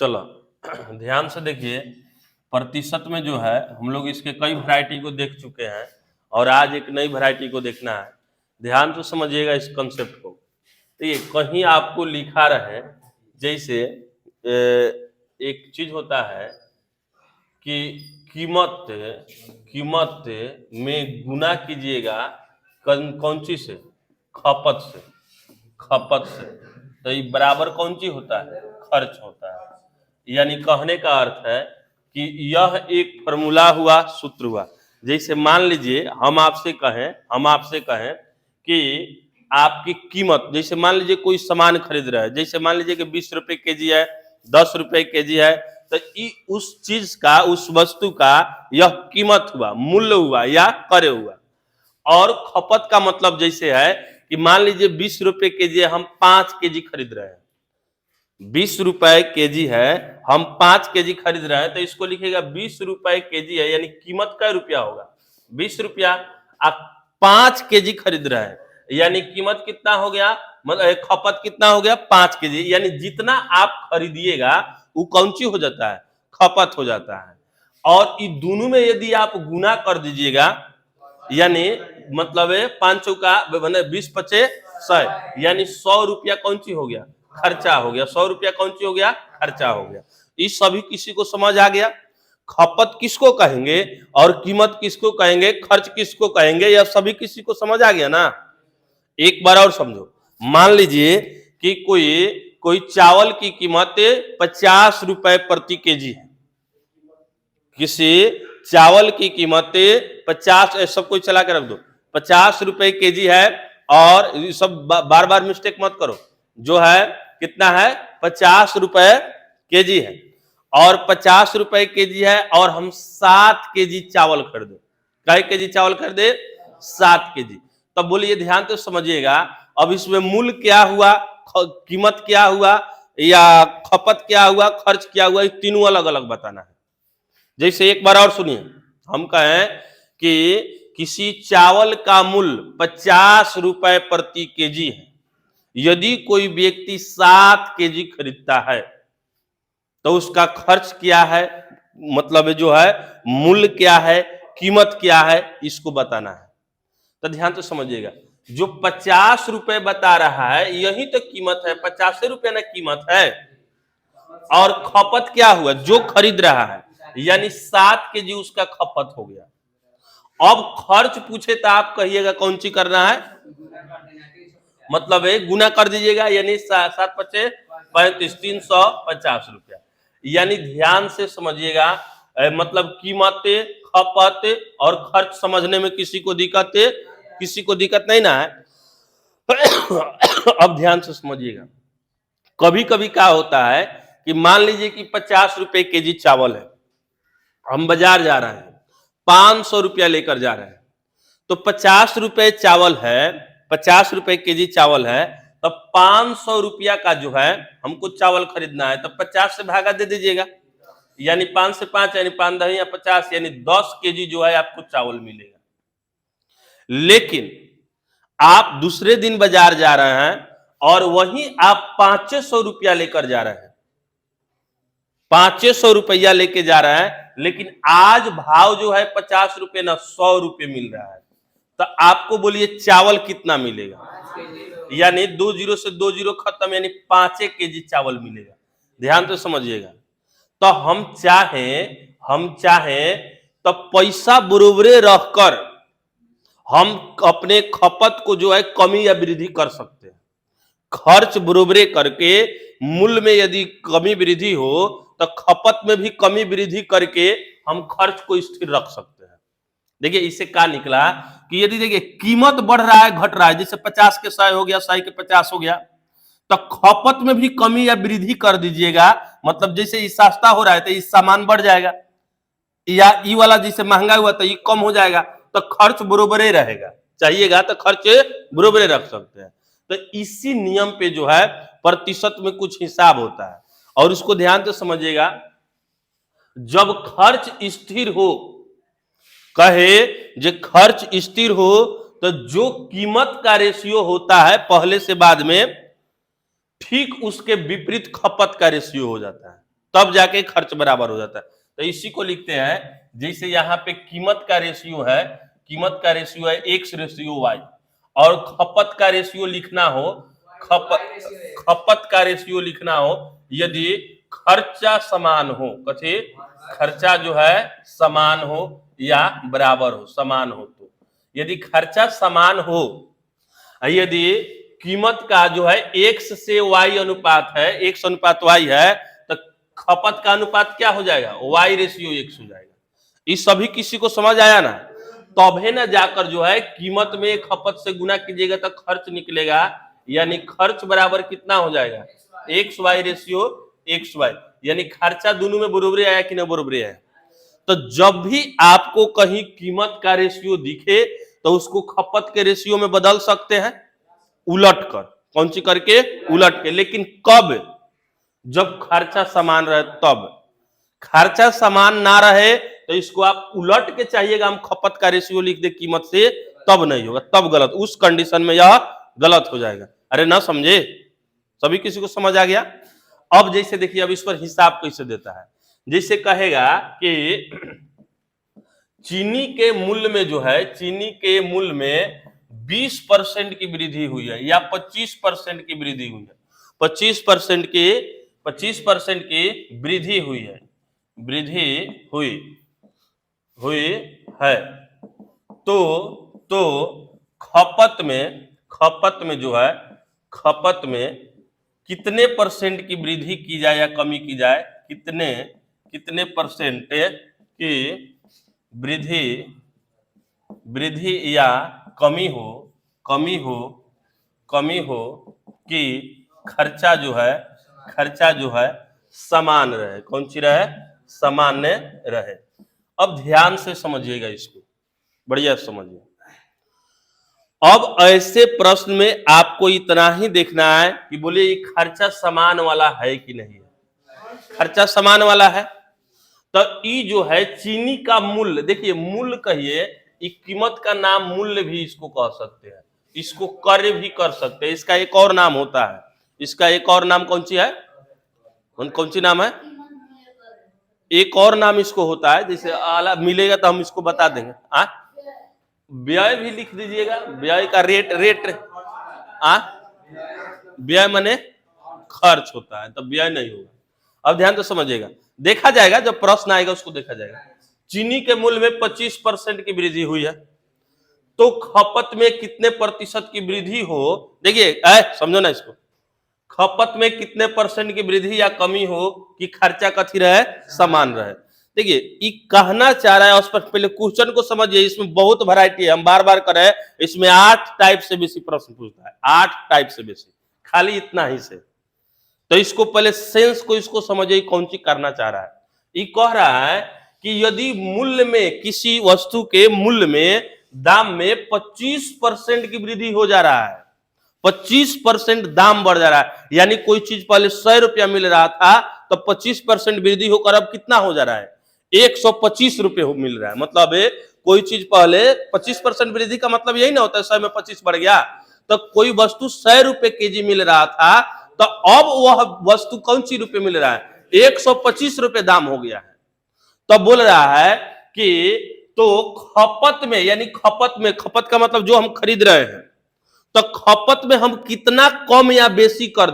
चलो ध्यान से देखिए, प्रतिशत में जो है हम लोग इसके कई वैरायटी को देख चुके हैं और आज एक नई वैरायटी को देखना है। ध्यान से समझिएगा इस कंसेप्ट को। तो ये कहीं आपको लिखा रहे, जैसे एक चीज होता है कि कीमत कीमत में गुना कीजिएगा कौन सी से, खपत से। खपत से तो ये बराबर कौन सी होता है, खर्च होता है। यानी कहने का अर्थ है कि यह एक फॉर्मूला हुआ, सूत्र हुआ। जैसे मान लीजिए हम आपसे कहें कि आपकी कीमत, जैसे मान लीजिए कोई सामान खरीद रहा है, जैसे मान लीजिए कि 20 रुपए केजी है, 10 रुपए केजी है, तो उस चीज का, उस वस्तु का यह कीमत हुआ, मूल्य हुआ या क्रय हुआ। और खपत का मतलब जैसे है कि मान लीजिए 20 रुपए केजी है, हम 5 केजी खरीद रहे हैं। 20 रुपए केजी है, हम 5 केजी खरीद रहे हैं, तो इसको लिखेगा 20 रुपए केजी है, यानी कीमत क्या रुपया होगा, 20 रुपया। आप 5 केजी खरीद रहे हैं, यानी कीमत कितना हो गया, मतलब खपत कितना हो गया, 5 केजी। यानी जितना आप खरीदिएगा वो कौन सी हो जाता है, खपत हो जाता है। और इन दोनों में यदि आप गुना कर दीजिएगा, यानी मतलब 5 का 20 पचे 100, यानी 100 रुपया कौन सी हो गया, खर्चा हो गया। 100 रुपया कौन सी हो गया, खर्चा हो गया। इस सभी किसी को समझ आ गया। खपत किसको कहेंगे और कीमत किसको कहेंगे, खर्च किसको कहेंगे, यह सभी किसी को समझ आ गया ना। एक बार और समझो, मान लीजिए कि कोई चावल की कीमत 50 रुपए प्रति केजी है। किसी चावल की कीमत 50, सब कोई चला के रख दो, 50 रुपए केजी है। और सब बार बार मिस्टेक मत करो, जो है कितना है, 50 रुपए केजी है और 50 रुपए केजी है, और हम 7 केजी चावल खरीदे। कै केजी चावल खरीदे, 7 केजी। तब बोलिए, ध्यान तो समझिएगा, अब इसमें मूल्य क्या हुआ, कीमत क्या हुआ, या खपत क्या हुआ, खर्च क्या हुआ, तीनों अलग अलग बताना है। जैसे एक बार और सुनिए, हम कहें कि किसी चावल का मूल्य 50 रुपए प्रति केजी है, यदि कोई व्यक्ति 7 केजी खरीदता है तो उसका खर्च क्या है, मतलब जो है मूल्य क्या है, कीमत क्या है, इसको बताना है। तो ध्यान से समझिएगा, जो 50 रुपए बता रहा है यही तो कीमत है, 50 रुपए ना कीमत है। और खपत क्या हुआ, जो खरीद रहा है, यानी 7 केजी उसका खपत हो गया। अब खर्च पूछे तो आप कहिएगा कौन सी करना है, मतलब गुना कर दीजिएगा, यानी 7 पचे 35, 350 रुपया। यानी ध्यान से समझिएगा, मतलब कीमत, खपत और खर्च समझने में किसी को दिक्कत नहीं ना है। अब ध्यान से समझिएगा, कभी कभी क्या होता है कि मान लीजिए कि 50 रुपए केजी चावल है, हम बाजार जा रहे हैं, 500 रुपया लेकर जा रहे हैं, तो 50 रुपए चावल है, 50 रुपए केजी चावल है, तब 500 रुपया का जो है हमको चावल खरीदना है, तब 50 से भागा दे दीजिएगा, यानी 5 से 5 यानी 5 दही या 50, यानी 10 केजी जो है आपको चावल मिलेगा। लेकिन आप दूसरे दिन बाजार जा रहे हैं और वहीं आप 500 रुपया लेकर जा रहे हैं, 500 रुपया लेके जा रहे हैं, लेकिन आज भाव जो है 50 रुपये ना 100 रुपये मिल रहा है। तो आपको बोलिए चावल कितना मिलेगा, यानी 2 जीरो से 2 जीरो खत्म, यानी 5 केजी चावल मिलेगा। ध्यान तो समझिएगा। तो हम चाहें तो पैसा बराबरे रखकर हम अपने खपत को जो है कमी या वृद्धि कर सकते हैं। खर्च बराबरे करके मूल्य में यदि कमी वृद्धि हो तो खपत में भी कमी वृद्धि करके हम खर्च को स्थिर रख सकते हैं। देखिए इससे क्या निकला कि यदि देखिए कीमत बढ़ रहा है घट रहा है, जैसे 50 के 100 हो गया, 100 के 50 हो गया, तो खपत में भी कमी या वृद्धि कर दीजिएगा, मतलब जैसे ये सस्ता हो रहा है तो ये सामान बढ़ जाएगा, या ये वाला जैसे महंगा हुआ तो ये कम हो जाएगा, तो खर्च बराबरे रहेगा। चाहिएगा तो खर्च बराबरे रख सकते हैं। तो इसी नियम पे जो है प्रतिशत में कुछ हिसाब होता है, और उसको ध्यान से समझिएगा। जब खर्च स्थिर हो, कहे जो खर्च स्थिर हो, तो जो कीमत का रेशियो होता है पहले से बाद में, ठीक उसके विपरीत खपत का रेशियो हो जाता है। तब जाके खर्च बराबर हो जाता है। तो इसी को लिखते हैं, जैसे यहाँ पे कीमत का रेशियो है, कीमत का रेशियो है X/Y, और खपत का रेशियो लिखना हो, खपत का रेशियो लिखना हो यदि खर्चा समान हो, कथी खर्चा जो है समान हो या बराबर हो, समान हो, तो यदि खर्चा समान हो, यदि कीमत का जो है X से Y अनुपात है, X अनुपात Y है, तो खपत का अनुपात क्या हो जाएगा, Y/X हो जाएगा। इस सभी किसी को समझ आया ना? तभी ना जाकर जो है कीमत में खपत से गुना कीजिएगा तो खर्च निकलेगा, यानी खर्च बराबर कितना हो जाएगा, XY/XY, यानी खर्चा दोनों में बराबरी आया कि नहीं बराबरी आया। तो जब भी आपको कहीं कीमत का रेशियो दिखे तो उसको खपत के रेशियो में बदल सकते हैं, उलट कर, कौन सी करके, उलट के। लेकिन कब, जब खर्चा समान रहे तब। खर्चा समान ना रहे तो इसको आप उलट के चाहिएगा हम खपत का रेशियो लिख दे कीमत से, तब नहीं होगा, तब गलत, उस कंडीशन में यह गलत हो जाएगा। अरे ना समझे, सभी किसी को समझ आ गया? अब जैसे देखिए, अब इस पर हिसाब कैसे देता है, जैसे कहेगा कि चीनी के मूल्य में जो है, चीनी के मूल्य में 20% की वृद्धि हुई है या 25% की वृद्धि हुई है, 25% की वृद्धि हुई है, वृद्धि हुई है, तो खपत में जो है, खपत में कितने परसेंट की वृद्धि की जाए या कमी की जाए, कितने परसेंट की वृद्धि या कमी हो कि खर्चा जो है समान रहे, कौन सी रहे, सामान्य रहे। अब ध्यान से समझिएगा इसको, बढ़िया समझिए। अब ऐसे प्रश्न में आपको इतना ही देखना है कि बोले ये खर्चा समान वाला है कि नहीं है। खर्चा समान वाला है तो ई जो है चीनी का मूल्य, देखिए मूल्य कहिए, कीमत का नाम मूल्य भी इसको कह सकते हैं, इसको कार्य भी कर सकते हैं, इसका एक और नाम होता है, इसका एक और नाम कौन सी है, कौन सी नाम है, एक और नाम इसको होता है, जैसे आला मिलेगा तो हम इसको बता देंगे। व्यय भी लिख दीजिएगा, व्यय का रेट व्यय माने खर्च होता है, तो व्यय नहीं होगा। अब ध्यान तो समझिएगा, देखा जाएगा जब प्रश्न आएगा उसको देखा जाएगा। चीनी के मूल्य में 25% की वृद्धि हुई है, तो खपत में कितने प्रतिशत की वृद्धि हो, देखिए समझो ना इसको, खपत में कितने परसेंट की वृद्धि या कमी हो कि खर्चा कथी रहे, समान रहे। देखिए ये कहना चाह रहा है, उस पर पहले क्वेश्चन को समझिए, इसमें बहुत वैरायटी है, हम बार बार करें, इसमें 8 टाइप से बेसी प्रश्न पूछता है, 8 टाइप से बेसी, खाली इतना ही से। तो इसको पहले सेंस को इसको समझिए कौन सी करना चाह रहा है। ये कह रहा है कि यदि मूल्य में, किसी वस्तु के मूल्य में, दाम में 25% की वृद्धि हो जा रहा है, 25% दाम बढ़ जा रहा है, यानी कोई चीज पहले 100 रुपया मिल रहा था तो 25% वृद्धि होकर अब कितना हो जा रहा है, 125 रुपये मिल रहा है। मतलब कोई चीज पहले 25% वृद्धि का मतलब यही ना होता है 100 में 25 बढ़ गया, तो कोई वस्तु 100 रुपये केजी मिल रहा था तो अब वह वस्तु कौन सी रुपये मिल रहा है, 125 रुपये दाम हो गया है। तो बोल रहा है कि तो खपत में, यानी खपत का मतलब जो हम खरीद रहे हैं, तो खपत में हम कितना कम या बेसी कर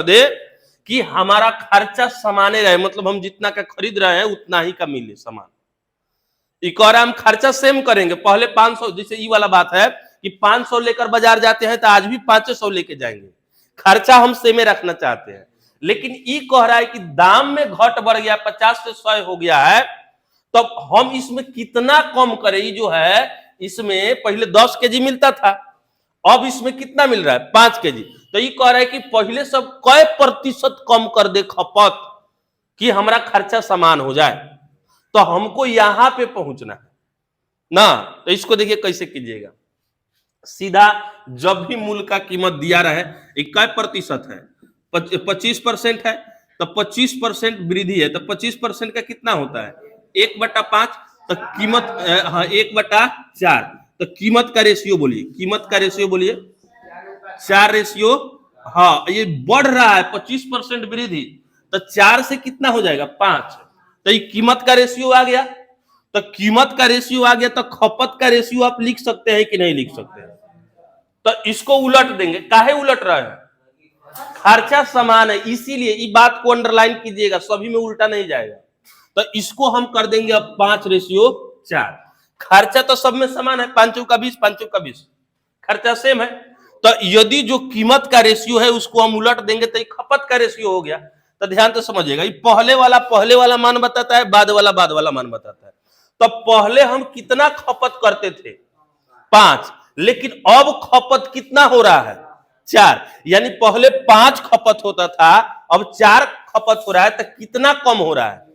दे कि हमारा खर्चा समाने रहे, मतलब हम जितना का खरीद रहे हैं उतना ही का मिले समान। एक और हम खर्चा सेम करेंगे, पहले 500, जैसे ये वाला बात है कि 500 लेकर बाजार जाते हैं तो आज भी 500 लेके जाएंगे, खर्चा हम सेम रखना चाहते हैं। लेकिन ये कह रहा है कि दाम में घट बढ़ गया, 50 से 100 हो गया है, तो हम इसमें कितना कम करें। ये जो है इसमें पहले 10 केजी मिलता था, अब इसमें कितना मिल रहा है, 5 केजी। तो ये कह रहा है कि पहले सब कई प्रतिशत कम कर दे खपत कि हमारा खर्चा समान हो जाए, तो हमको यहां पे पहुंचना है ना। तो इसको देखिए कैसे कीजिएगा, सीधा जब भी मूल्य का कीमत दिया रहे, कै प्रतिशत है, 25% है, तो 25% वृद्धि है, तो 25% का कितना होता है, 1/5, तो कीमत 1/4, तो कीमत का रेशियो बोलिए, कीमत का रेशियो बोलिए 4 रेशियो। हाँ, ये बढ़ रहा है 25% वृद्धि, तो 4 से कितना हो जाएगा 5, तो ये कीमत का रेशियो आ गया। तो कीमत का रेशियो आ गया तो खपत का रेशियो आप लिख सकते हैं कि नहीं लिख सकते हैं? तो इसको उलट देंगे। काहे उलट रहे हैं? खर्चा समान है, इसीलिए ये बात को अंडरलाइन कीजिएगा, सभी में उल्टा नहीं जाएगा। तो इसको हम कर देंगे अब 5:4। खर्चा तो सब में समान है, 5 का 20, 5 का 20, खर्चा सेम है। तो यदि जो कीमत का रेशियो है उसको हम उलट देंगे तो ये खपत का रेशियो हो गया। तो ध्यान से समझिएगा, ये पहले वाला मान बताता है, बाद वाला मान बताता है। तो पहले हम कितना खपत करते थे 5, लेकिन अब खपत कितना हो रहा है 4, यानी पहले 5 खपत होता था, अब 4 खपत हो रहा है। तो कितना कम हो रहा है?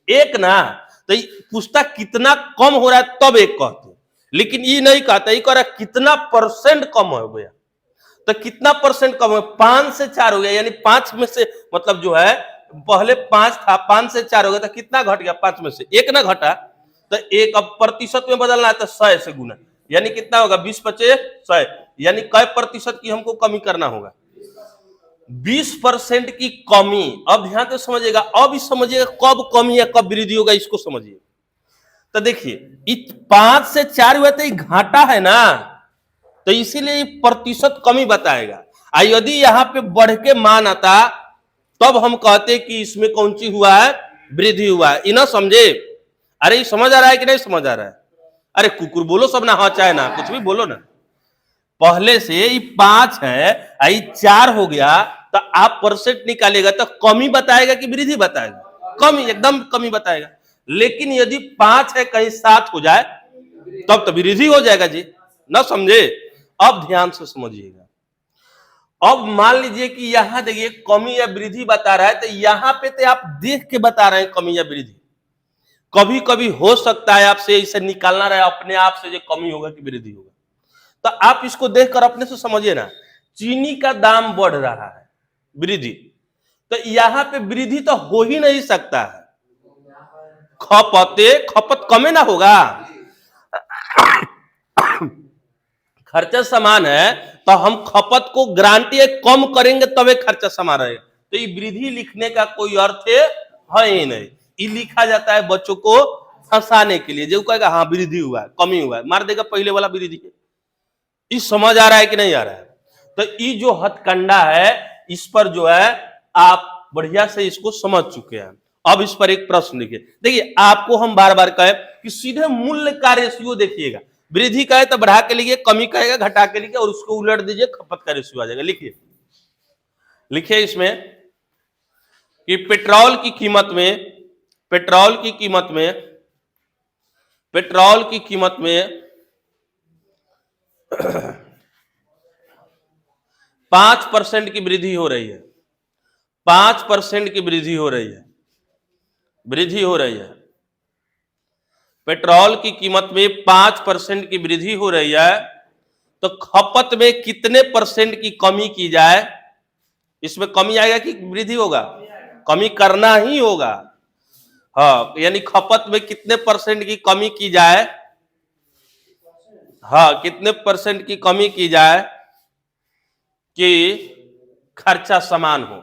1 ना। तो पूछता कितना कम हो रहा है तब 1 कहते, लेकिन ये नहीं कहता, ये कह रहा कितना परसेंट कम हो गया। तो कितना परसेंट कम है? 5 से 4 हो गया, यानी 5 में से मतलब जो है पहले 5 था, 5 से 4 हो गया, तो कितना घट गया? 5 में से 1 ना घटा। तो 1 अब प्रतिशत में बदलना है तो 100 से गुना, यानी कितना होगा? 20 × 100, यानी कै प्रतिशत की हमको कमी करना होगा? 20% की कमी। अब ध्यान से समझिएगा, अब इस समझिएगा कब कमी या कब वृद्धि होगा, इसको समझिए। तो देखिए 5 से 4 हुआ तो ये घाटा है ना, तो इसीलिए प्रतिशत कमी बताएगा। यदि यहाँ पे बढ़ के मान आता तब हम कहते कि इसमें कौन सी हुआ है? वृद्धि हुआ है। इना समझे? अरे समझ आ रहा है कि नहीं समझ आ रहा है? अरे कुकुर बोलो सब ना, हाँ चाहे ना, कुछ भी बोलो ना। पहले से ये 5 है, ये 4 हो गया, तो आप परसेंट निकालेगा तो कमी बताएगा कि वृद्धि बताएगा? कमी, एकदम कमी बताएगा। लेकिन यदि 5 है कहीं 7 हो जाए तब तो वृद्धि हो जाएगा जी, ना समझे? अब ध्यान से समझिएगा। अब मान लीजिए कि यहां देखिए कमी या वृद्धि बता रहा है, तो यहां पे तो आप देख के बता रहे हैं कमी या वृद्धि। कभी कभी हो सकता है आपसे इसे निकालना रहे अपने आप से, जो कमी होगा कि वृद्धि होगा। तो आप इसको देखकर अपने से समझिए ना, चीनी का दाम बढ़ रहा है, वृद्धि, तो यहां पे वृद्धि तो हो ही नहीं सकता है। खपत कमे ना होगा, खर्चा समान है, तो हम खपत को गारंटी कम करेंगे तब खर्चा समान रहेगा। तो ये वृद्धि लिखने का कोई अर्थ है ही नहीं। ये लिखा जाता है बच्चों को फंसाने के लिए, जो कहेगा हाँ वृद्धि हुआ है, कमी हुआ है, मार देगा पहले वाला वृद्धि। ये समझ आ रहा है कि नहीं आ रहा है? तो ये जो हथकंडा है, इस पर जो है आप बढ़िया से इसको समझ चुके हैं। अब इस पर एक प्रश्न लिखिए। देखिए आपको हम बार बार कहे कि सीधे मूल्य का रेशियो देखिएगा, वृद्धि कहे तो बढ़ा के लिखिए, कमी कहेगा घटा के लिखिए, और उसको उलट दीजिए, खपत का रेशियो आ जाएगा। लिखिए, लिखिए इसमें कि पेट्रोल की कीमत में, पेट्रोल की कीमत में, पेट्रोल की कीमत में 5% की वृद्धि हो रही है, 5% की वृद्धि हो रही है, वृद्धि हो रही है। पेट्रोल की कीमत में 5% की वृद्धि हो रही है, तो खपत में कितने परसेंट की कमी की जाए? इसमें कमी आएगा कि वृद्धि होगा? कमी करना ही होगा। हाँ, यानी खपत में कितने परसेंट की कमी की जाए? हाँ, कितने परसेंट की कमी की जाए कि खर्चा समान हो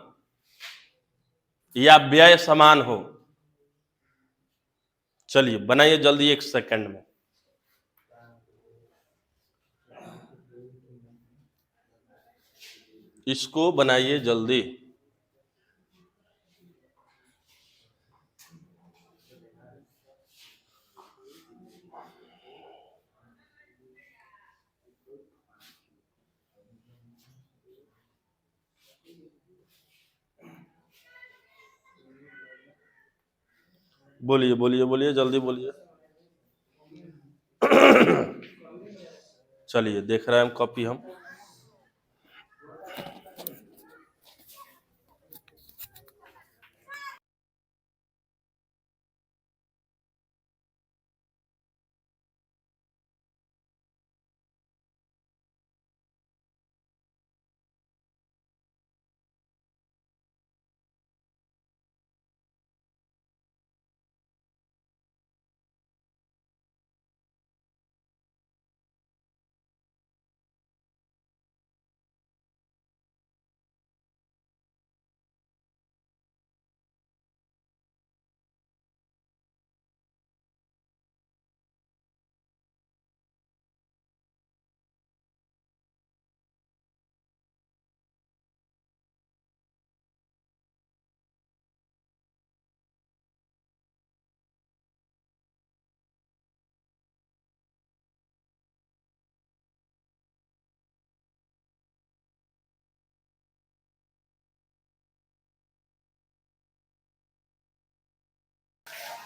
या व्यय समान हो? चलिए बनाइए जल्दी, 1 सेकंड में। इसको बनाइए जल्दी। बोलिए बोलिए बोलिए, जल्दी बोलिए। चलिए देख रहे हैं हम कॉपी हम।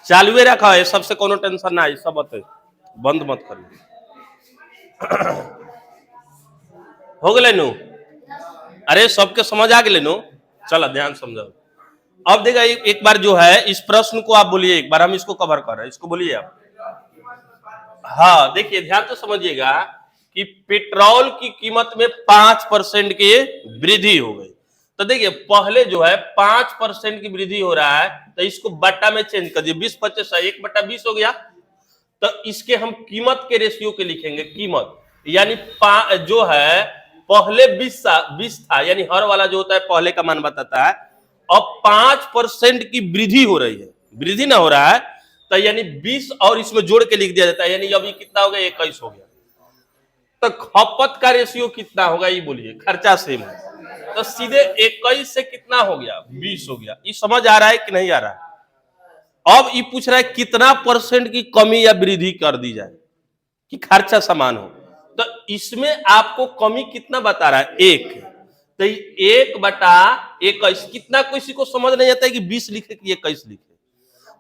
चालू रखा है, सबसे कोनो टेंशन ना है, सब बते बंद मत कर। हो गए नु? अरे सबके समझ आ गए नु? चलो ध्यान समझो। अब देखा एक बार जो है इस प्रश्न को आप बोलिए, एक बार हम इसको कवर कर रहे हैं, इसको बोलिए आप। हाँ देखिए ध्यान से समझिएगा कि पेट्रोल की कीमत में 5% की वृद्धि हो गई। तो देखिए पहले जो है 5% की वृद्धि हो रहा है, तो इसको बट्टा में चेंज कर दिए, 20-25 1/20 हो गया। तो इसके हम कीमत के रेशियो के लिखेंगे, कीमत यानी जो है पहले 20 था, यानी हर वाला जो होता है पहले का मान बताता है, अब 5% की वृद्धि हो रही है, वृद्धि ना हो रहा है, तो यानी 20 और इसमें जोड़ के लिख दिया जाता है, यानी अभी कितना हो गया 21 हो गया। तो खपत का रेशियो कितना होगा ये बोलिए, खर्चा सेम है, तो सीधे 21 से कितना हो गया 20 हो गया। ये समझ आ रहा है कि नहीं आ रहा है? अब ये पूछ रहा है कितना % की कमी या वृद्धि कर दी जाए कि खर्चा समान हो। तो इसमें आपको कमी कितना बता रहा है, 1। तो 1/21 कितना, किसी को समझ नहीं आता है कि 20 लिखे कि 21 लिखे।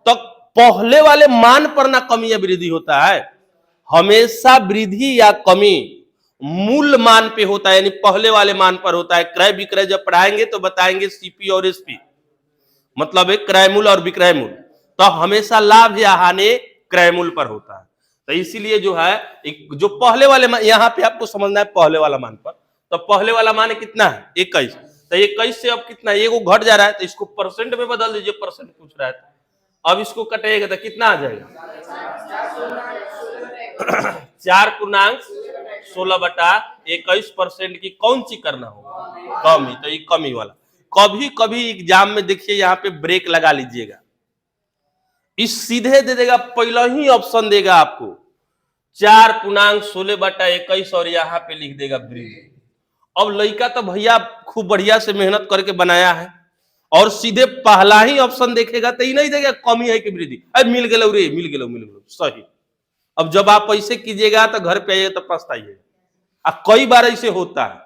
तो पहले वाले मान पर ना कमी या वृद्धि होता है, हमेशा वृद्धि या कमी मूल मान पे होता है, यानी पहले वाले मान पर होता है। क्रय विक्रय जब पढ़ाएंगे तो बताएंगे सीपी और एसपी, मतलब एक क्रय मूल्य और विक्रय मूल्य, तो हमेशा लाभ या हानि क्रय मूल्य पर होता है। तो इसीलिए जो है एक जो पहले वाले यहां पे आपको समझना है पहले वाला मान पर, तो पहले वाला मान कितना है 21, तो 21 से अब कितना एगो घट जा रहा है, तो इसको परसेंट में बदल दीजिए, परसेंट पूछ रहा है। अब इसको कटेगा तो कितना आ जाएगा 4/16/21% की कौन सी करना होगा, कमी। तो ये कमी वाला कभी कभी एग्जाम में देखिए यहाँ पे ब्रेक लगा लीजिएगा, इस सीधे दे देगा, पहला ही ऑप्शन देगा आपको 4/16/21 और यहाँ पे लिख देगा वृद्धि। अब लड़का तो भैया खूब बढ़िया से मेहनत करके बनाया है और सीधे पहला ही ऑप्शन देखेगा तो ही नहीं देगा कमी है कि वृद्धि, अरे मिल गए रे, मिल गए सही। अब जब आप ऐसे कीजिएगा तो घर पे आइए तो पछताइएगा। कई बार ऐसे होता है,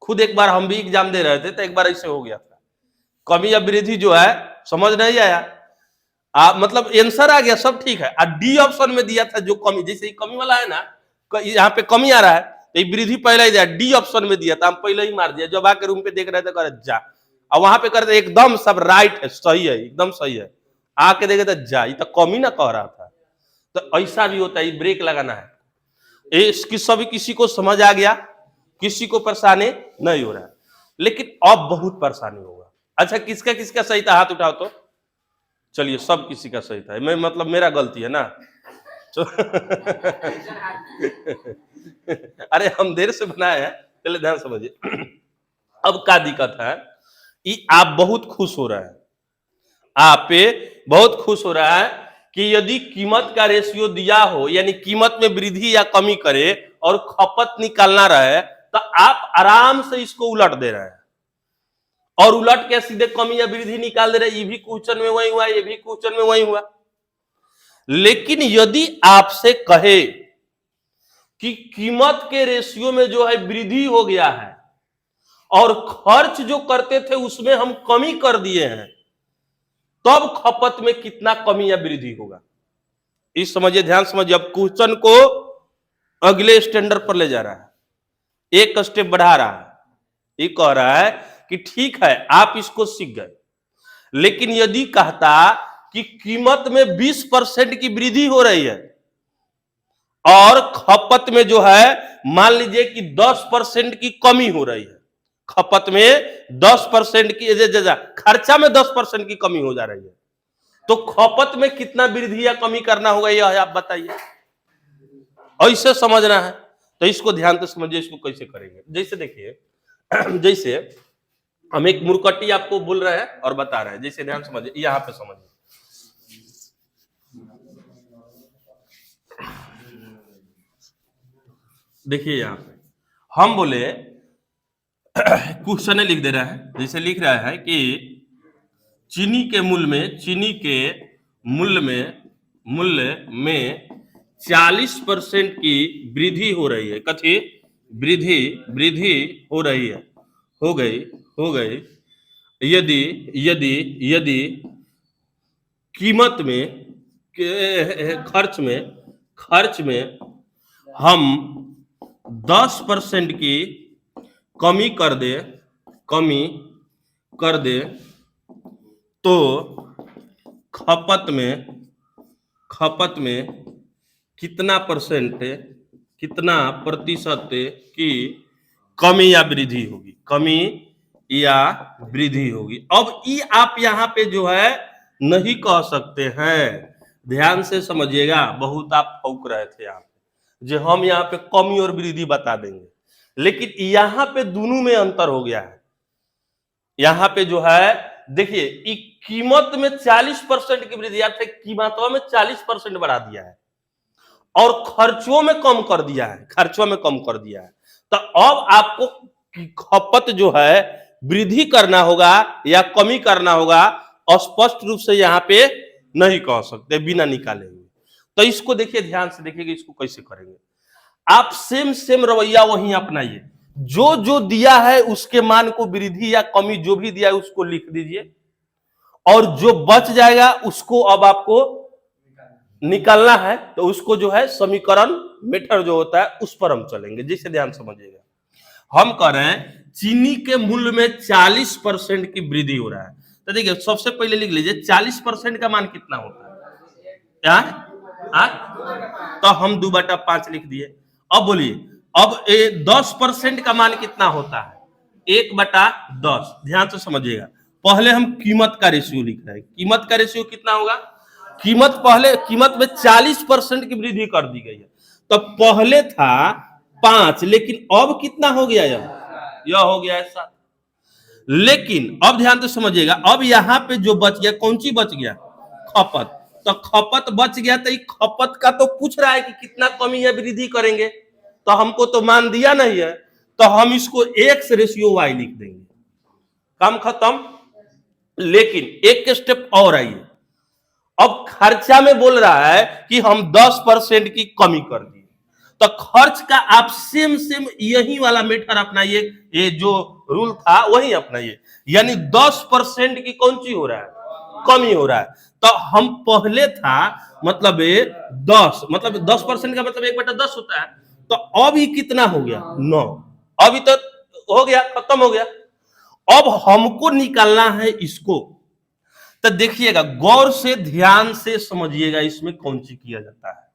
खुद एक बार हम भी एग्जाम दे रहे थे तो एक बार ऐसे हो गया था, कमी या वृद्धि जो है समझ नहीं आया, मतलब आंसर आ गया सब ठीक है, डी ऑप्शन में दिया था जो कमी, जैसे कमी वाला है ना, यहाँ पे कमी आ रहा है तो वृद्धि पहले ही दिया, डी ऑप्शन में दिया था, हम पहले ही मार दिया। जब आके रूम पे देख रहे थे करे जा, और वहां पे करते एकदम सब राइट है, सही है, एकदम सही है, आके देखे तो जा, ये तो कमी ना कह रहा था। तो ऐसा भी होता है, ब्रेक लगाना है। इसकी सभी किसी को समझ आ गया, किसी को परेशानी नहीं हो रहा है, लेकिन अब बहुत परेशानी होगा। अच्छा किसका किसका सही था, हाथ उठाओ तो। चलिए सब किसी का सही था, मैं मतलब मेरा गलती है ना। अरे हम देर से बनाए हैं, चलिए ध्यान समझिए। अब क्या दिक्कत है, आप बहुत खुश हो रहे हैं, आप पे बहुत खुश हो रहा है कि यदि कीमत का रेशियो दिया हो, यानी कीमत में वृद्धि या कमी करे और खपत निकालना रहे, तो आप आराम से इसको उलट दे रहे हैं और उलट के सीधे कमी या वृद्धि निकाल दे रहे हैं। ये भी क्वेश्चन में वही हुआ, ये भी क्वेश्चन में वही हुआ। लेकिन यदि आपसे कहे कि कीमत के रेशियो में जो है वृद्धि हो गया है और खर्च जो करते थे उसमें हम कमी कर दिए हैं, तब खपत में कितना कमी या वृद्धि होगा, इस समझिए, ध्यान समझिए। अब क्वेश्चन को अगले स्टैंडर्ड पर ले जा रहा है, एक स्टेप बढ़ा रहा है। ये कह रहा है कि ठीक है आप इसको सीख गए, लेकिन यदि कहता कि कीमत में 20% की वृद्धि हो रही है और खपत में जो है मान लीजिए कि 10% की कमी हो रही है, खपत में 10% की, खर्चा में 10% की कमी हो जा रही है, तो खपत में कितना वृद्धि या कमी करना होगा यह आप बताइए। ऐसे समझना है तो इसको ध्यान से समझिए, इसको कैसे करेंगे। जैसे देखिए, जैसे हम एक मुरकट्टी आपको बोल रहे हैं और बता रहे हैं, जैसे ध्यान समझिए, यहां पे समझिए। देखिए यहां पे हम बोले क्वेश्चन लिख दे रहा है, जैसे लिख रहा है कि चीनी के मूल्य में 40% की वृद्धि हो रही है, कथी वृद्धि हो रही है, हो गई यदि कीमत में खर्च में हम 10% की कमी कर दे तो खपत में कितना प्रतिशत की कमी या वृद्धि होगी। अब ये आप यहाँ पे जो है नहीं कह सकते हैं, ध्यान से समझिएगा। बहुत आप फौक रहे थे यहाँ पे जो हम यहाँ पे कमी और वृद्धि बता देंगे, लेकिन यहाँ पे दोनों में अंतर हो गया है। यहाँ पे जो है देखिए, कीमत में 40% की वृद्धि, अर्थात कीमतों में 40% बढ़ा दिया है और खर्चों में कम कर दिया है। तो अब आपको खपत जो है वृद्धि करना होगा या कमी करना होगा, स्पष्ट रूप से यहाँ पे नहीं कह सकते बिना निकाले हुए। तो इसको देखिए, ध्यान से देखिएगा, इसको कैसे करेंगे। आप सेम रवैया वहीं अपनाइए। जो दिया है उसके मान को वृद्धि या कमी जो भी दिया है उसको लिख दीजिए, और जो बच जाएगा उसको अब आपको निकालना है। तो उसको जो है समीकरण मेथड जो होता है उस पर हम चलेंगे। जैसे ध्यान समझिएगा, हम कह रहे हैं चीनी के मूल्य में 40% की वृद्धि हो रहा है। तो देखिए, सबसे पहले लिख लीजिए 40% का मान कितना होता है। तो हम 2/5 लिख दिए। अब बोलिए, अब 10% का मान कितना होता है, 1/10। ध्यान से समझिएगा, पहले हम कीमत का रेशियो लिख रहे हैं। कीमत का रेशियो कितना होगा, कीमत में 40% की वृद्धि कर दी गई है। तो पहले था 5, लेकिन अब कितना हो गया, यह हो गया है 7। लेकिन अब ध्यान से समझिएगा, अब यहाँ पे जो बच गया, कौन सी बच गया, खपत। तो खपत बच गया, तो खपत का तो पूछ रहा है कि कितना कमी या वृद्धि करेंगे, तो हमको तो मान दिया नहीं है, तो हम इसको x रेशियो y लिख देंगे, काम खत्म। लेकिन एक स्टेप और आइए, अब खर्चा में बोल रहा है कि हम 10% की कमी कर दिए। तो खर्च का आप सेम यही वाला मेथड अपनाइए, ये जो रूल था वही अपनाइए। यानी 10% की कौन सी हो रहा है, कमी हो रहा है। तो हम पहले था मतलब 10, मतलब 10% का मतलब 1/10 होता है। तो अब ही कितना हो गया, 9। अभी तो हो गया, खत्म हो गया। अब हमको निकालना है इसको। तो देखिएगा, गौर से ध्यान से समझिएगा, इसमें कौन सी किया जाता है।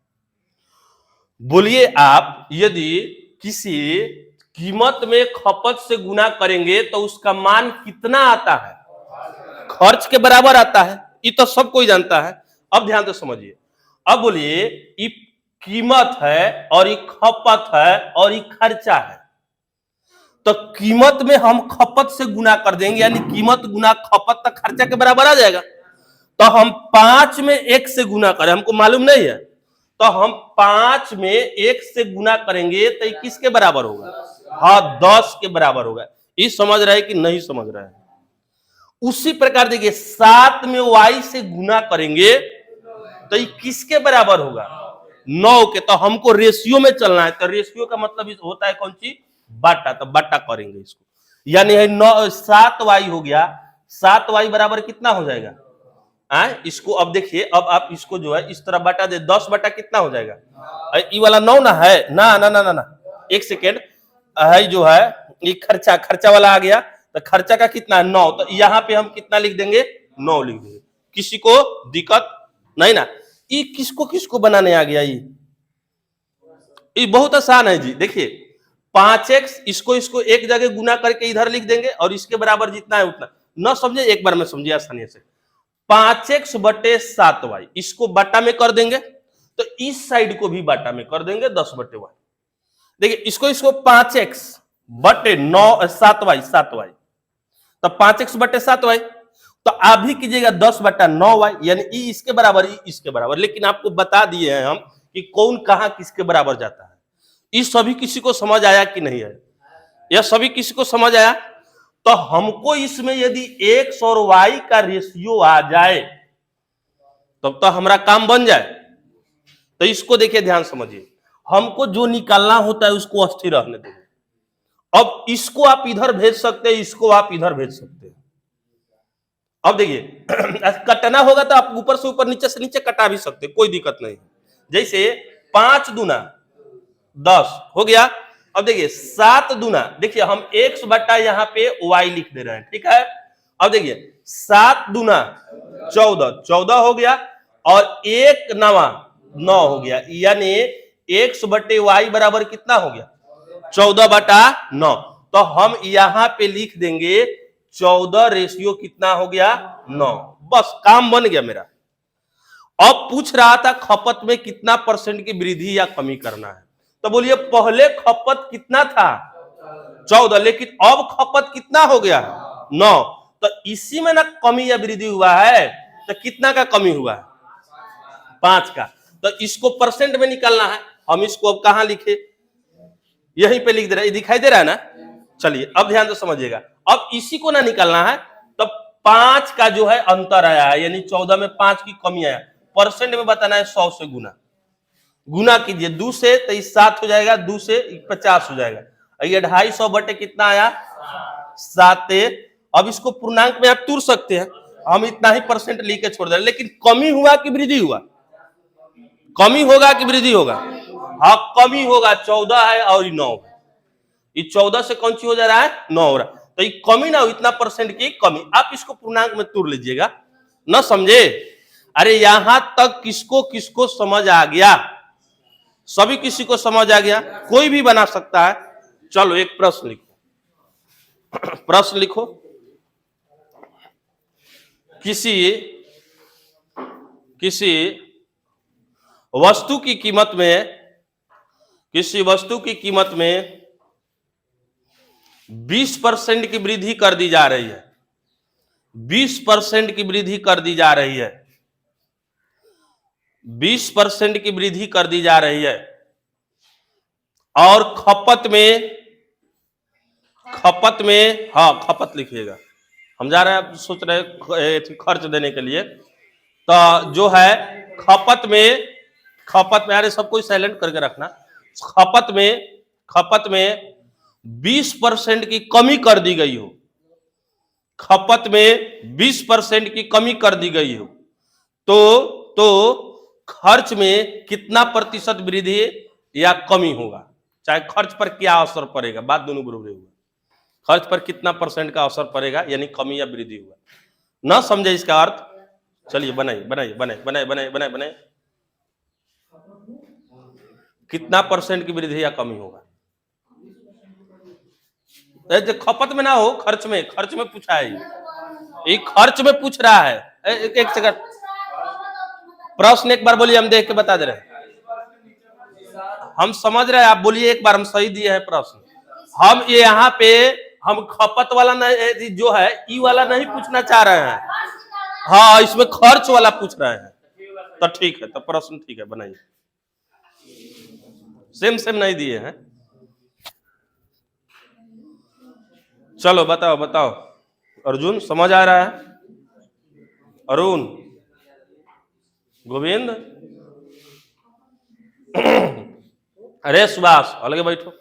बोलिए आप, यदि किसी कीमत में खपत से गुना करेंगे तो उसका मान कितना आता है, खर्च के बराबर आता है। ये तो सब कोई जानता है। अब ध्यान से समझिए, अब बोलिए ये कीमत है और ये खपत है और ये खर्चा है। तो कीमत में हम खपत से गुना कर देंगे, यानी कीमत गुना खपत तक खर्चा के बराबर आ जाएगा। तो हम 5 में 1 से गुना करें, हमको मालूम नहीं है, तो हम 5 में 1 से गुना करेंगे तो ये किसके बराबर होगा, हाँ 10 के बराबर होगा। ये समझ रहे हैं कि नहीं समझ रहे हैं। उसी प्रकार देखिए, 7 में y से गुना करेंगे तो ये किसके बराबर होगा, 9 के। तो हमको रेशियो में चलना है, तो रेशियो का मतलब होता है कौन सी, बाटा। तो बाटा करेंगे इसको, यानी 7y हो गया। 7y बराबर कितना हो जाएगा, इसको अब देखिए, अब आप इसको जो है इस तरह बाटा दे, 10 बटा कितना हो जाएगा, ये वाला 9 ना है, ना, एक सेकेंड है जो है, ये खर्चा वाला आ गया। तो खर्चा का कितना है, 9। तो यहाँ पे हम कितना लिख देंगे, 9 लिख देंगे। किसी को दिक्कत नहीं ना। ये किसको बनाने आ गया, ये बहुत आसान है जी। देखिए 5x, इसको एक जगह गुना करके इधर लिख देंगे और इसके बराबर जितना है उतना। न समझे, एक बार में समझिए आसानी से। 5x बटे 7y, इसको बाटा में कर देंगे, तो इस साइड को भी बाटा में कर देंगे 10/y। देखिए इसको 5x बटे 7y, तो 5x बटे 7y। तो आप भी कीजिएगा 10/9y, यानी इसके बराबर, इसके बराबर। लेकिन आपको बता दिए हैं हम कि कौन कहां किसके बराबर जाता है। इस सभी किसी को समझ आया कि नहीं है, यह सभी किसी को समझ आया। तो हमको इसमें यदि x और y का रेशियो आ जाए तब तो हमारा काम बन जाए। तो इसको देखिए, ध्यान समझिए, हमको जो निकालना होता है उसको स्थिर रहने देंगे। अब इसको आप इधर भेज सकते हैं, इसको आप इधर भेज सकते हैं। अब देखिए कटना होगा तो आप ऊपर से ऊपर नीचे से नीचे कटा भी सकते, कोई दिक्कत नहीं। जैसे 5 दूना 10 हो गया। अब देखिए 7 दूना, देखिए हम x बटा यहाँ पे y लिख दे रहे हैं, ठीक है। अब देखिए 7 दूना 14, 14 हो गया, और 1 नवा 9 हो गया, यानी x बटे y बराबर कितना हो गया 14 बटा 9। तो हम यहाँ पे लिख देंगे 14 रेशियो कितना हो गया 9, बस काम बन गया मेरा। अब पूछ रहा था खपत में कितना % की वृद्धि या कमी करना है, तो बोलिए पहले खपत कितना था 14, लेकिन अब खपत कितना हो गया 9, तो इसी में ना कमी या वृद्धि हुआ है, तो कितना का कमी हुआ है 5 का, तो इसको % में निकालना है। हम इसको अब कहां लिखे, यहीं पे लिख दे रहा है, दिखाई दे रहा है ना। चलिए अब ध्यान से समझिएगा, अब इसी को ना निकालना है, तो 5 का जो है अंतर आया है, यानी 14 में 5 की कमी आया, % में बताना है 100 से गुना, गुना कीजिए 2 से, तो 7 हो जाएगा, 2 से 50 हो जाएगा, ये 250 बटे कितना आया 7। अब इसको पूर्णांक में आप तोड़ सकते हैं, हम इतना ही % लिख के छोड़ दे रहे, लेकिन कमी हुआ कि वृद्धि हुआ, कमी होगा कि वृद्धि होगा, हाँ कमी होगा, 14 है और 9 है, ये 14 से कौन सी हो जा रहा है 9 हो रहा है, तो ये कमी ना हो, इतना % की कमी। आप इसको पूर्णांक में तोड़ लीजिएगा, ना समझे। अरे यहां तक किसको किसको समझ आ गया, सभी किसी को समझ आ गया, कोई भी बना सकता है। चलो एक प्रश्न लिखो, प्रश्न लिखो, किसी वस्तु की कीमत में, किसी वस्तु की कीमत में 20% की वृद्धि कर दी जा रही है, 20% की वृद्धि कर दी जा रही है, 20% की वृद्धि कर दी जा रही है, और खपत में हाँ खपत लिखिएगा, हम जा रहे हैं सोच रहे हैं खर्च देने के लिए, तो जो है खपत में यार सब कुछ साइलेंट करके रखना, खपत में 20% की कमी कर दी गई हो, खपत में 20% की कमी कर दी गई हो, तो खर्च में कितना % वृद्धि या कमी होगा, चाहे खर्च पर क्या असर पड़ेगा, बात दोनों बराबर होगा, खर्च पर कितना % का असर पड़ेगा, यानी कमी या वृद्धि होगा। ना समझे इसका अर्थ, चलिए बनाइए, कितना % की वृद्धि या कमी होगा, खपत में ना हो, खर्च में पूछा है, ये खर्च में पूछ रहा है। एक सेकंड, प्रश्न एक बार बोलिए, हम देख के बता दे रहे हैं, हम समझ रहे हैं, आप बोलिए एक बार, हम सही दिए हैं प्रश्न। हम ये यहाँ पे हम खपत वाला नहीं, जो है ई वाला नहीं पूछना चाह रहे हैं, हाँ इसमें खर्च वाला पूछ रहे हैं, तो ठीक है, तो प्रश्न ठीक है, बनाइए, सेम नहीं दिए हैं। चलो बताओ अर्जुन, समझ आ रहा है, अरुण, गोविंद, अरे सुभाष अलगे बैठो,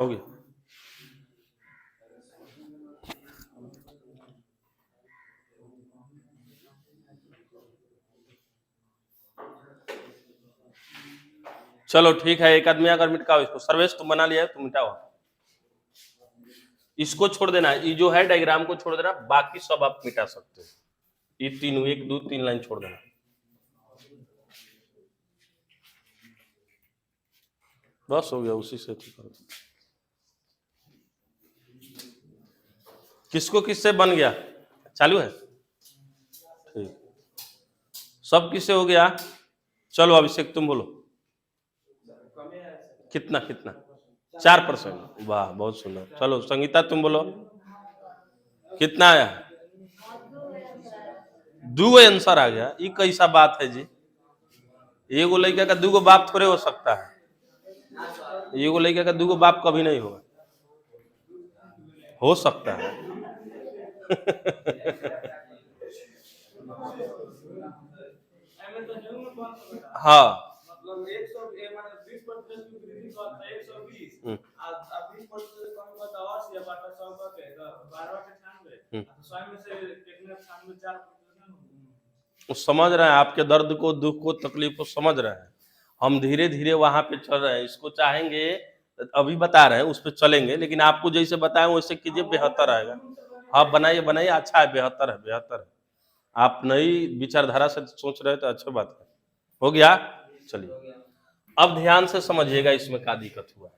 हो गया। चलो ठीक है, एक आदमी अगर मिटाओ इसको, सर्वेश तुम बना लिया है, तुम मिटाओ, इसको छोड़ देना, ये जो है डायग्राम को छोड़ देना, बाकी सब आप मिटा सकते हो, ये 3 1 2 3 लाइन छोड़ देना, बस हो गया, उसी से ठीक करो। किसको किससे बन गया, चालू है, ठीक, सब किससे हो गया। चलो अभिषेक तुम बोलो, कितना 4%, वाह बहुत सुंदर। चलो संगीता तुम बोलो, कितना आया, 2 आंसर आ गया, ये कैसा बात है जी, एगो लड़का का 2 बाप थोड़े हो सकता है, एगो लड़का का 2 बाप कभी नहीं होगा, हो सकता है हाँ मतलब 120% की वृद्धि करता है 120 अब 20% कम करता है 80 या बाटा 100 करते हैं तो 12 के 96 तो 100 में से कितने 96 4% वो समझ रहे हैं आपके दर्द को, दुख को, तकलीफ को समझ रहे हैं। हम धीरे धीरे वहां पे चल रहे हैं। इसको चाहेंगे अभी बता रहे हैं, उस पर चलेंगे, लेकिन आपको जैसे बताएं वैसे कीजिए, बेहतर आएगा। हाँ बनाइए बनाइए, अच्छा है, बेहतर है, बेहतर है। आप नई विचारधारा से सोच रहे हैं तो अच्छी बात है। हो गया, चलिए अब ध्यान से समझिएगा इसमें क्या दिक्कत हुआ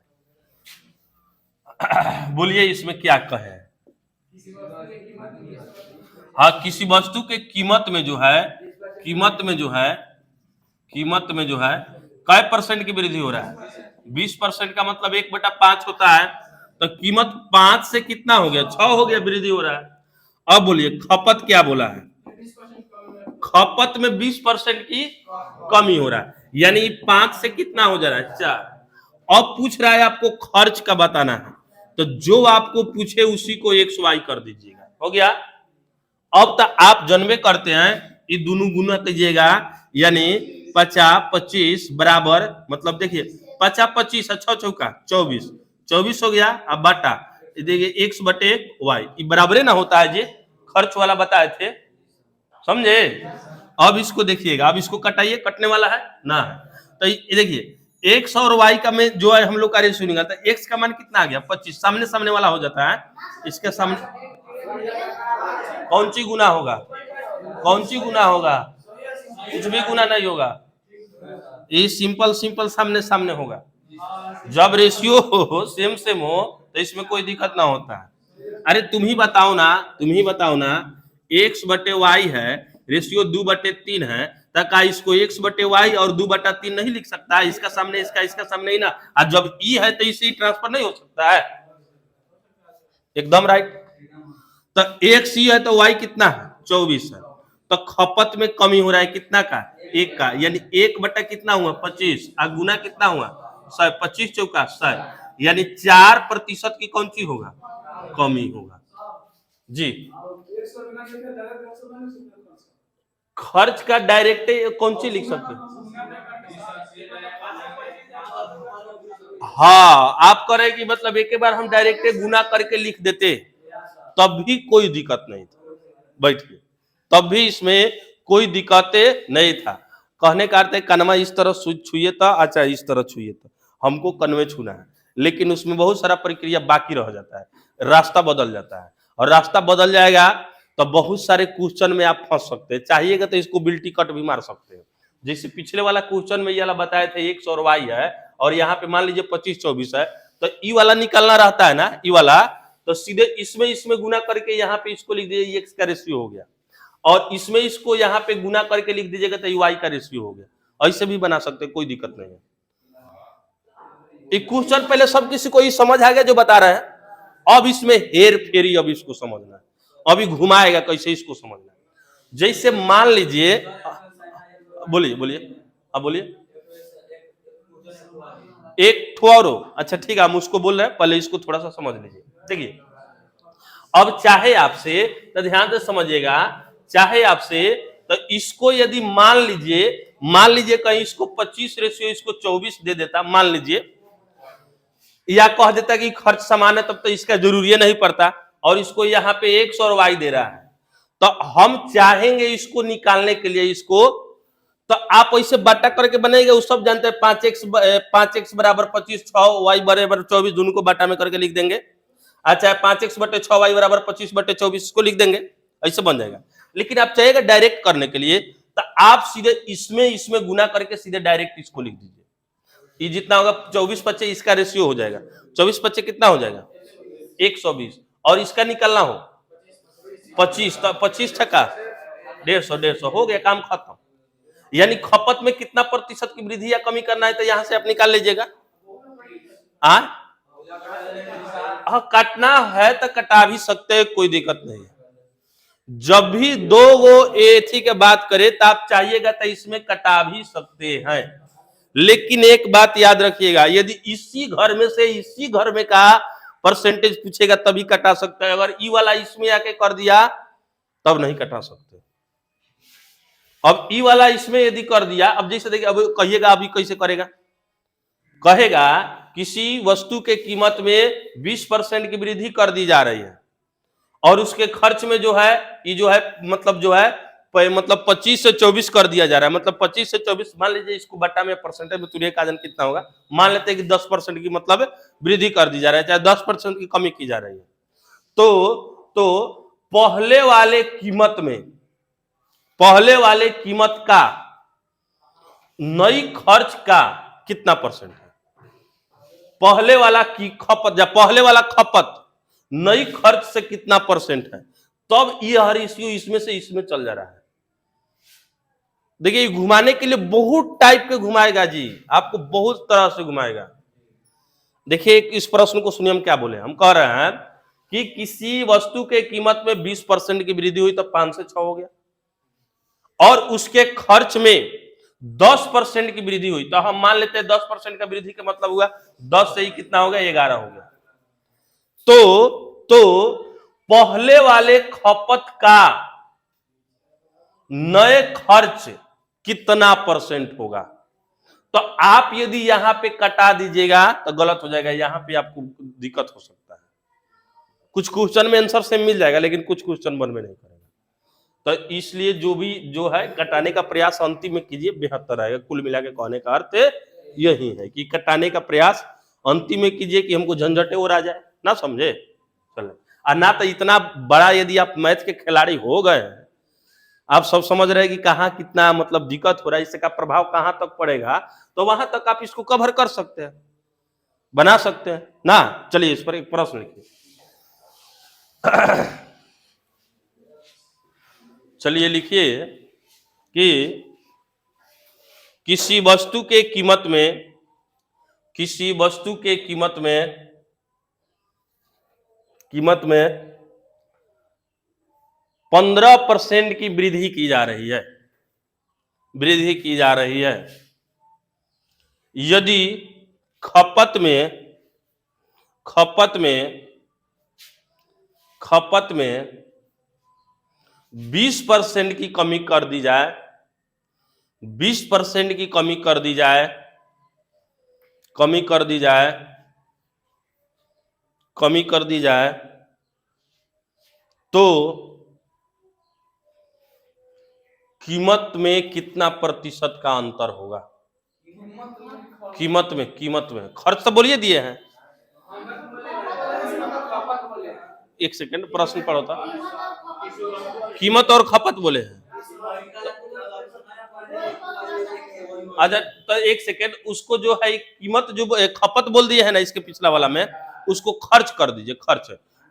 है। बोलिए इसमें क्या कहे। हाँ, किसी वस्तु के कीमत में जो है, कीमत में जो है, कीमत में जो है कै परसेंट की वृद्धि हो रहा है? 20% का मतलब 1/5 होता है, तो कीमत 5 से कितना हो गया? 6 हो गया, वृद्धि हो रहा है। अब बोलिए खपत क्या बोला है? खपत में 20% की कमी हो रहा है, यानी 5 से कितना हो जा रहा है? 4। अब पूछ रहा है आपको खर्च का बताना है, तो जो आपको पूछे उसी को XY कर दीजिएगा। हो गया। अब तक आप जन्मे करते हैं, ये दोनों गुना कीजिएगा, यानी 50 25 बराबर, मतलब देखिए 50 25 अच्छा चौका 24 24 हो गया। अब बाटा देखिए X/Y, ये बराबर ना होता है जी, खर्च वाला बताए थे, समझे? अब इसको देखिएगा, अब इसको कटाइए, कटने वाला है ना, तो ये देखिए X और Y का में जो है हम लोग का रेशियो निकालता है, X का मान कितना आ गया? 25, सामने सामने वाला हो जाता है, इसके सामने कौन सी गुना होगा? कौन सी गुना होगा? कुछ भी गुना नहीं होगा, ये सिंपल सिंपल सामने सामने होगा। जब रेशियो हो सेम सेम हो तो इसमें कोई दिक्कत ना होता है। अरे तुम ही बताओ ना, तुम ही बताओ ना, X/Y है, रेशियो 2/3 है, तक इसको X/Y और 2/3 नहीं लिख सकता? इसका सामने इसका, इसका सामने ही ना, और जब ई है तो इसे ट्रांसफर नहीं हो सकता है? एकदम राइट। तो X ही है तो Y कितना है? 24 है। तो खपत में कमी हो रहा है कितना का? 1 का, यानी 1 कितना हुआ? 25, और गुना कितना हुआ? 100, 25 चौका 100, यानी 4% की कौन सी होगा? कमी होगा जी। खर्च का डायरेक्ट कौन सी लिख सकते हैं? हाँ, आप करें कि मतलब एक बार हम डायरेक्ट गुना करके लिख देते तब भी कोई दिक्कत नहीं था, बैठिए, तब भी इसमें कोई दिक्कत नहीं था। कहने का अर्थ है कनमा इस तरह छुए था, अच्छा इस तरह छुए था, हमको कन्वे छूना है, लेकिन उसमें बहुत सारा प्रक्रिया बाकी रह जाता है, रास्ता बदल जाता है, और रास्ता बदल जाएगा तो बहुत सारे क्वेश्चन में आप फंस सकते हैं। चाहिएगा तो इसको बिल्टी कट भी मार सकते हैं, जैसे पिछले वाला क्वेश्चन में ये वाला बताए थे X और Y है, और यहाँ पे मान लीजिए 25 24 है, तो ई वाला निकालना रहता है ना, ई वाला, तो सीधे इसमें गुना करके यहाँ पे इसको लिख दीजिए, X का रेशियो हो गया, और इसमें इसको यहाँ पे गुना करके लिख दीजिएगा तो Y का रेशियो हो गया। ऐसे भी बना सकते हैं, कोई दिक्कत नहीं है। एक क्वेश्चन पहले सब किसी को ही समझ आ गया जो बता रहे हैं, अब इसमें हेर फेरी, अब इसको समझना है, अभी घुमाएगा कैसे, इसको समझना है। जैसे मान लीजिए, बोलिए बोलिए, अब बोलिए एक ठोरो, अच्छा ठीक है, हम उसको बोल रहे हैं, पहले इसको थोड़ा सा समझ लीजिए। देखिए अब चाहे आपसे, तो ध्यान से समझिएगा, चाहे आपसे, तो इसको यदि मान लीजिए कहीं इसको 25 रेशियो इसको 24 दे देता, मान लीजिए, या कह देता कि खर्च समान है, तब तो इसका जरूरी नहीं पड़ता, और इसको यहाँ पे X और Y दे रहा है, तो हम चाहेंगे इसको निकालने के लिए, इसको तो आप ऐसे बाटा करके बनाएंगे, वो सब जानते हैं, 5x बराबर 25, 6y बराबर 24, दोनों को बाटा में करके लिख देंगे। अच्छा 5x/6y बराबर 25/24 को लिख देंगे, ऐसे बन जाएगा। लेकिन आप चाहिएगा डायरेक्ट करने के लिए, तो आप सीधे इसमें गुना करके सीधे डायरेक्ट इसको लिख दीजिए, ये जितना होगा 24 25 इसका रेशियो हो जाएगा, 24 25 कितना हो जाएगा? 120, और इसका निकालना हो 25, तो 25 टका 150 हो गया, काम खत्म। यानी खपत में कितना प्रतिशत की वृद्धि या कमी करना है, तो यहां से आप निकाल लीजिएगा। काटना है तो कटा भी सकते हैं, कोई दिक्कत नहीं है। जब भी दो वो एथी के बात करे तो आप चाहिएगा तो इसमें कटा भी सकते हैं, लेकिन एक बात याद रखिएगा, यदि इसी घर में से इसी घर में का परसेंटेज पूछेगा तभी कटा सकता है, अगर ई वाला इसमें आके कर दिया तब नहीं कटा सकते। अब ई वाला इसमें यदि कर दिया, अब जैसे देखिए, अब कहिएगा अभी कैसे करेगा, कहेगा किसी वस्तु के कीमत में 20% की वृद्धि कर दी जा रही है और उसके खर्च में जो है, ये जो है मतलब जो है मतलब 25 से 24 कर दिया जा रहा है, मतलब 25 से 24, मान लीजिए इसको बट्टा में परसेंटेज में तुरंत का कितना होगा, मान लेते हैं कि 10% की मतलब वृद्धि कर दी जा रही है, चाहे 10% की कमी की जा रही है। तो पहले वाले कीमत का नई खर्च का कितना परसेंट है, पहले वाला की खपत या पहले वाला खपत नई खर्च से कितना परसेंट है, तब ये रेशियो इसमें से इसमें चल जा रहा है। देखिए घुमाने के लिए बहुत टाइप के घुमाएगा जी, आपको बहुत तरह से घुमाएगा। देखिए इस प्रश्न को सुनिए, हम क्या बोले, हम कह रहे हैं कि किसी वस्तु के कीमत में 20% की वृद्धि हुई तो 5 से 6 हो गया, और उसके खर्च में 10% की वृद्धि हुई, तो हम मान लेते हैं 10% का वृद्धि का मतलब हुआ 10 से ही कितना हो गया, 11 हो गया। तो पहले वाले खपत का नए खर्च कितना परसेंट होगा, तो आप यदि यहां पे कटा दीजिएगा तो गलत हो जाएगा, यहां पे आपको दिक्कत हो सकता है। कुछ क्वेश्चन में आंसर सेम मिल जाएगा लेकिन कुछ क्वेश्चन बन में नहीं करेगा, तो इसलिए जो है कटाने का प्रयास अंतिम में कीजिए, बेहतर रहेगा। कुल मिला के कहने का अर्थ यही है कि कटाने का प्रयास अंतिम में कीजिए कि हमको झंझटे और आ जाए, ना समझे चले। और ना तो इतना बड़ा यदि आप मैथ के खिलाड़ी हो गए, आप सब समझ रहे हैं कि कहाँ कितना मतलब दिक्कत हो रहा है, इसका प्रभाव कहां तक पड़ेगा, तो वहां तक आप इसको कवर कर सकते हैं, बना सकते हैं ना। चलिए इस पर एक प्रश्न लिखिए। चलिए लिखिए कि किसी वस्तु के कीमत में 15% की वृद्धि की जा रही है, यदि खपत में 20% की कमी कर दी जाए, 20% की कमी कर दी जाए, तो कीमत में कितना प्रतिशत का अंतर होगा, कीमत में खर्च तो बोलिए दिए हैं, एक सेकंड प्रश्न पढ़ो था, कीमत और खपत बोले हैं। अच्छा तो एक सेकेंड, उसको जो है कीमत जो खपत बोल दिए है ना, इसके पिछला वाला में उसको खर्च कर दीजिए।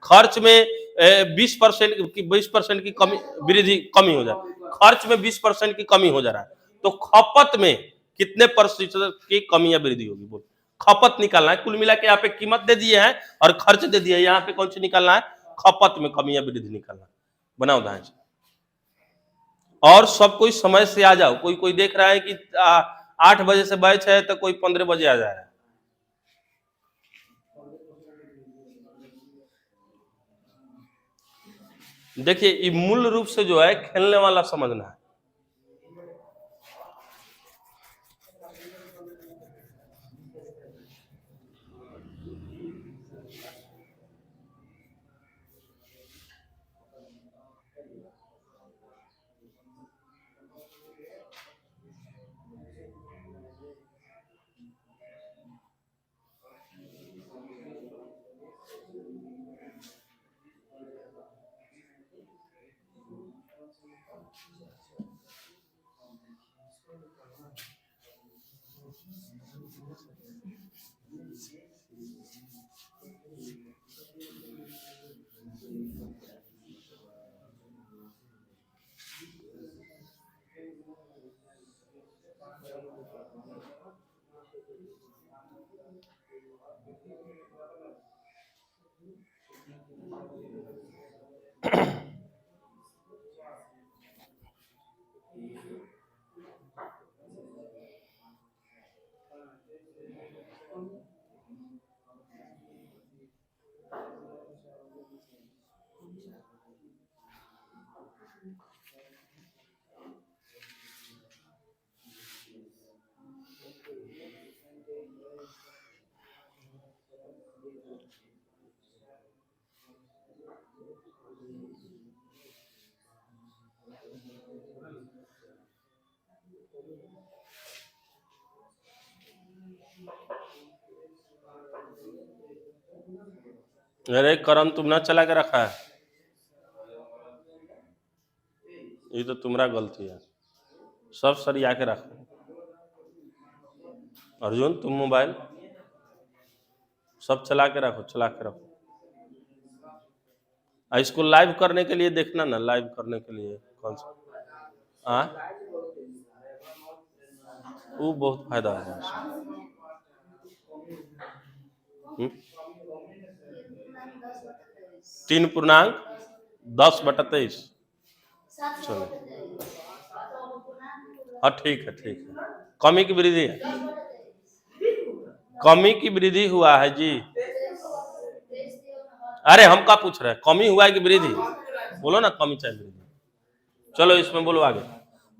खर्च में 20% की कमी हो जाए, खर्च में 20% की कमी हो जा रहा है, तो खपत में कितने प्रतिशत की कमी या वृद्धि होगी, बोल। खपत निकालना है, कुल मिला के यहाँ पे कीमत दे दिए हैं और खर्च दे दिए, यहाँ पे कौन सी निकालना है, खपत में कमी या वृद्धि निकालना। बनाओ ढांचा, और सब कोई समय से आ जाओ। कोई देख रहा है कि 8 बजे से बैच है तो कोई 15 बजे आ जा रहा है। देखिए ये मूल रूप से जो है खेलने वाला समझना है। अरे करंट तुम ना चला के रखा है, ये तो तुम्हारा गलती है, सब सरिया के रखो। अर्जुन तुम मोबाइल सब चला के रखो, चला के रखो। इसको लाइव करने के लिए देखना ना, लाइव करने के लिए कौन सा वो बहुत फायदा होगा उसमें। 3.10/23। चलो हाँ ठीक है, ठीक है। कमी की वृद्धि है, कमी की वृद्धि हुआ है जी। अरे हम क्या पूछ रहे हैं, कमी हुआ है कि वृद्धि? बोलो ना, कमी चाहे वृद्धि। चलो इसमें बोलो आगे,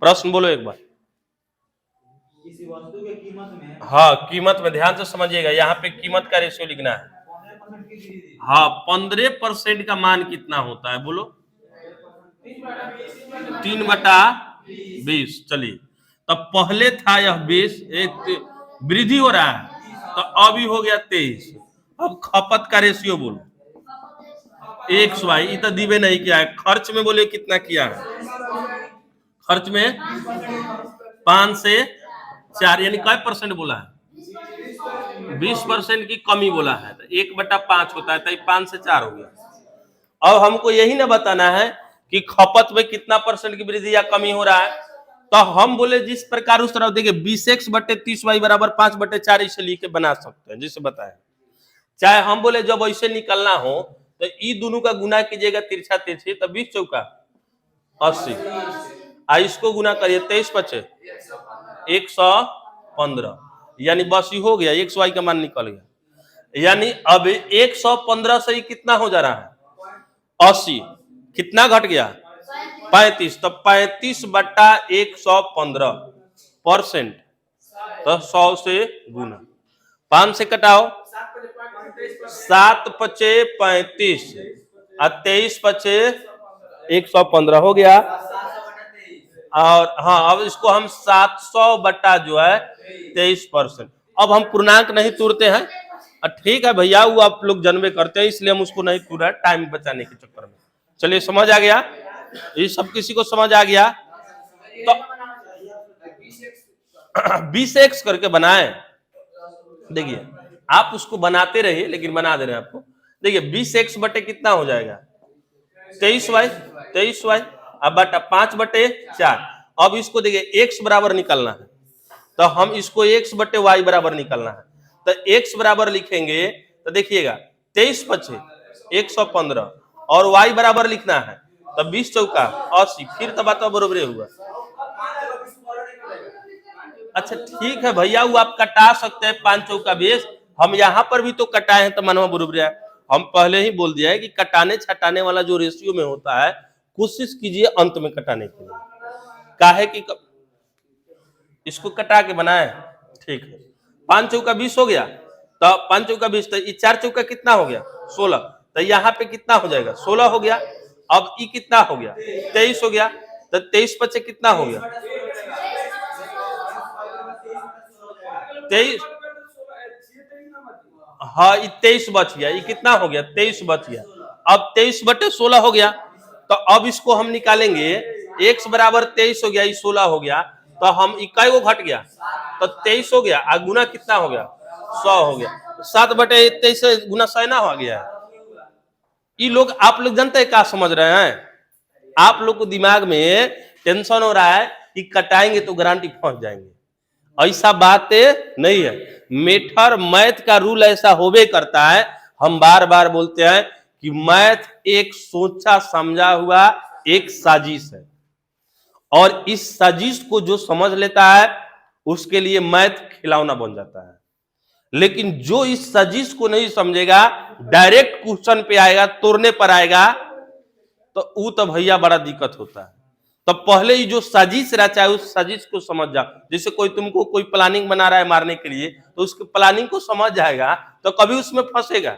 प्रश्न बोलो एक बार। किसी वस्तु के कीमत में, हाँ कीमत में ध्यान से समझिएगा, यहाँ पे कीमत का रेशियो लिखना है। हाँ 15% का मान कितना होता है बोलो? 3/20। चलिए तब पहले था यह 20, एक वृद्धि हो रहा है तो अभी हो गया 23। अब खपत का रेशियो बोलो, XY। ये तो दिवे नहीं किया है। खर्च में बोले कितना किया है? खर्च में 5 से 4 यानी कई परसेंट बोला है? 20% की कमी बोला है, तो 1/5 होता है, तो 5 से 4 हो गया। अब हमको यही ना बताना है कि खपत में कितना परसेंट की वृद्धि या कमी हो रहा है, तो हम बोले जिस प्रकार उस तरह देखिए 20x/30y = 5/4 इसे लिख के बना सकते हैं, जिसे बताया। चाहे हम बोले जब ऐसे निकलना हो तो ई दोनों का गुना कीजिएगा तिरछा तिरछी, तो 20 चौका 80, इसको गुना करिए 23×5 115, यानी बस ही हो गया, XY का मान निकल गया। यानी अब 115 से ही कितना हो जा रहा है? 80। कितना घट गया? 35। तो 35/115%, तो 100 से गुना। 5 से कटाओ, 7×5 = 35 और 23×5 = 115 हो गया। और हाँ अब इसको हम 700/23%। अब हम पूर्णांक नहीं तोड़ते हैं, ठीक है भैया, वो आप लोग जन्मे करते हैं इसलिए हम उसको नहीं तोड़ा, टाइम बचाने के चक्कर में। चलिए समझ आ गया, ये सब किसी को समझ आ गया? तो 20x करके बनाए, देखिए आप उसको बनाते रहिए, लेकिन बना दे रहे हैं आपको। देखिए 20x बटे कितना हो जाएगा? 23y अब बटा 5/4। अब इसको देखिए x बराबर निकालना है, तो हम इसको x/y बराबर निकालना है, तो x बराबर लिखेंगे, तो देखिएगा 23×5 = 115 और y बराबर लिखना है, तो 20 चौका 80। फिर तो बात बरोबर हुआ। अच्छा ठीक है भैया, वो आप कटा सकते हैं 5 चौका 20, हम यहाँ पर भी तो कटाए हैं, तो मनवा बरोबर है। हम पहले ही बोल दिया है कि कटाने छटाने वाला जो रेशियो में होता है, कोशिश कीजिए अंत में कटाने के लिए, काहे कि इसको कटा के बनाए। ठीक है, 5 चौका 20 हो गया, तो 5 चौका 20, तो 4 चौका कितना हो गया? 16, तो यहाँ पे कितना हो जाएगा? 16 हो गया। अब ई कितना हो गया? 23 हो गया, तो 23×5 कितना हो गया? 23। हाँ 23 बच गया, ये कितना हो गया? 23 बच गया। अब 23/16 हो गया, तो अब इसको हम निकालेंगे, x बराबर 23 हो गया, ये 16 हो गया, तो हम इकाई को घट गया, तो 23 हो गया, और गुना कितना हो गया? 100 हो गया। 7/23 गुना 100 ना हो गया। ये लोग, आप लोग जानते हैं क्या समझ रहे हैं? आप लोग को दिमाग में टेंशन हो रहा है कि कटाएंगे तो गारंटी फंस जाएंगे, ऐसा बात नहीं है। मेथड मैथ का रूल ऐसा होबे करता है। हम बार बार बोलते हैं कि मैथ एक सोचा समझा हुआ एक साजिश है, और इस साजिश को जो समझ लेता है उसके लिए मैथ खिलौना बन जाता है। लेकिन जो इस साजिश को नहीं समझेगा, डायरेक्ट क्वेश्चन पे आएगा, तोड़ने पर आएगा, तो वो तो भैया बड़ा दिक्कत होता है। तो पहले ही जो साजिश रचा है उस साजिश को समझ जाओ। जैसे कोई तुमको कोई प्लानिंग बना रहा है मारने के लिए, तो उसके प्लानिंग को समझ जाएगा तो कभी उसमें फंसेगा,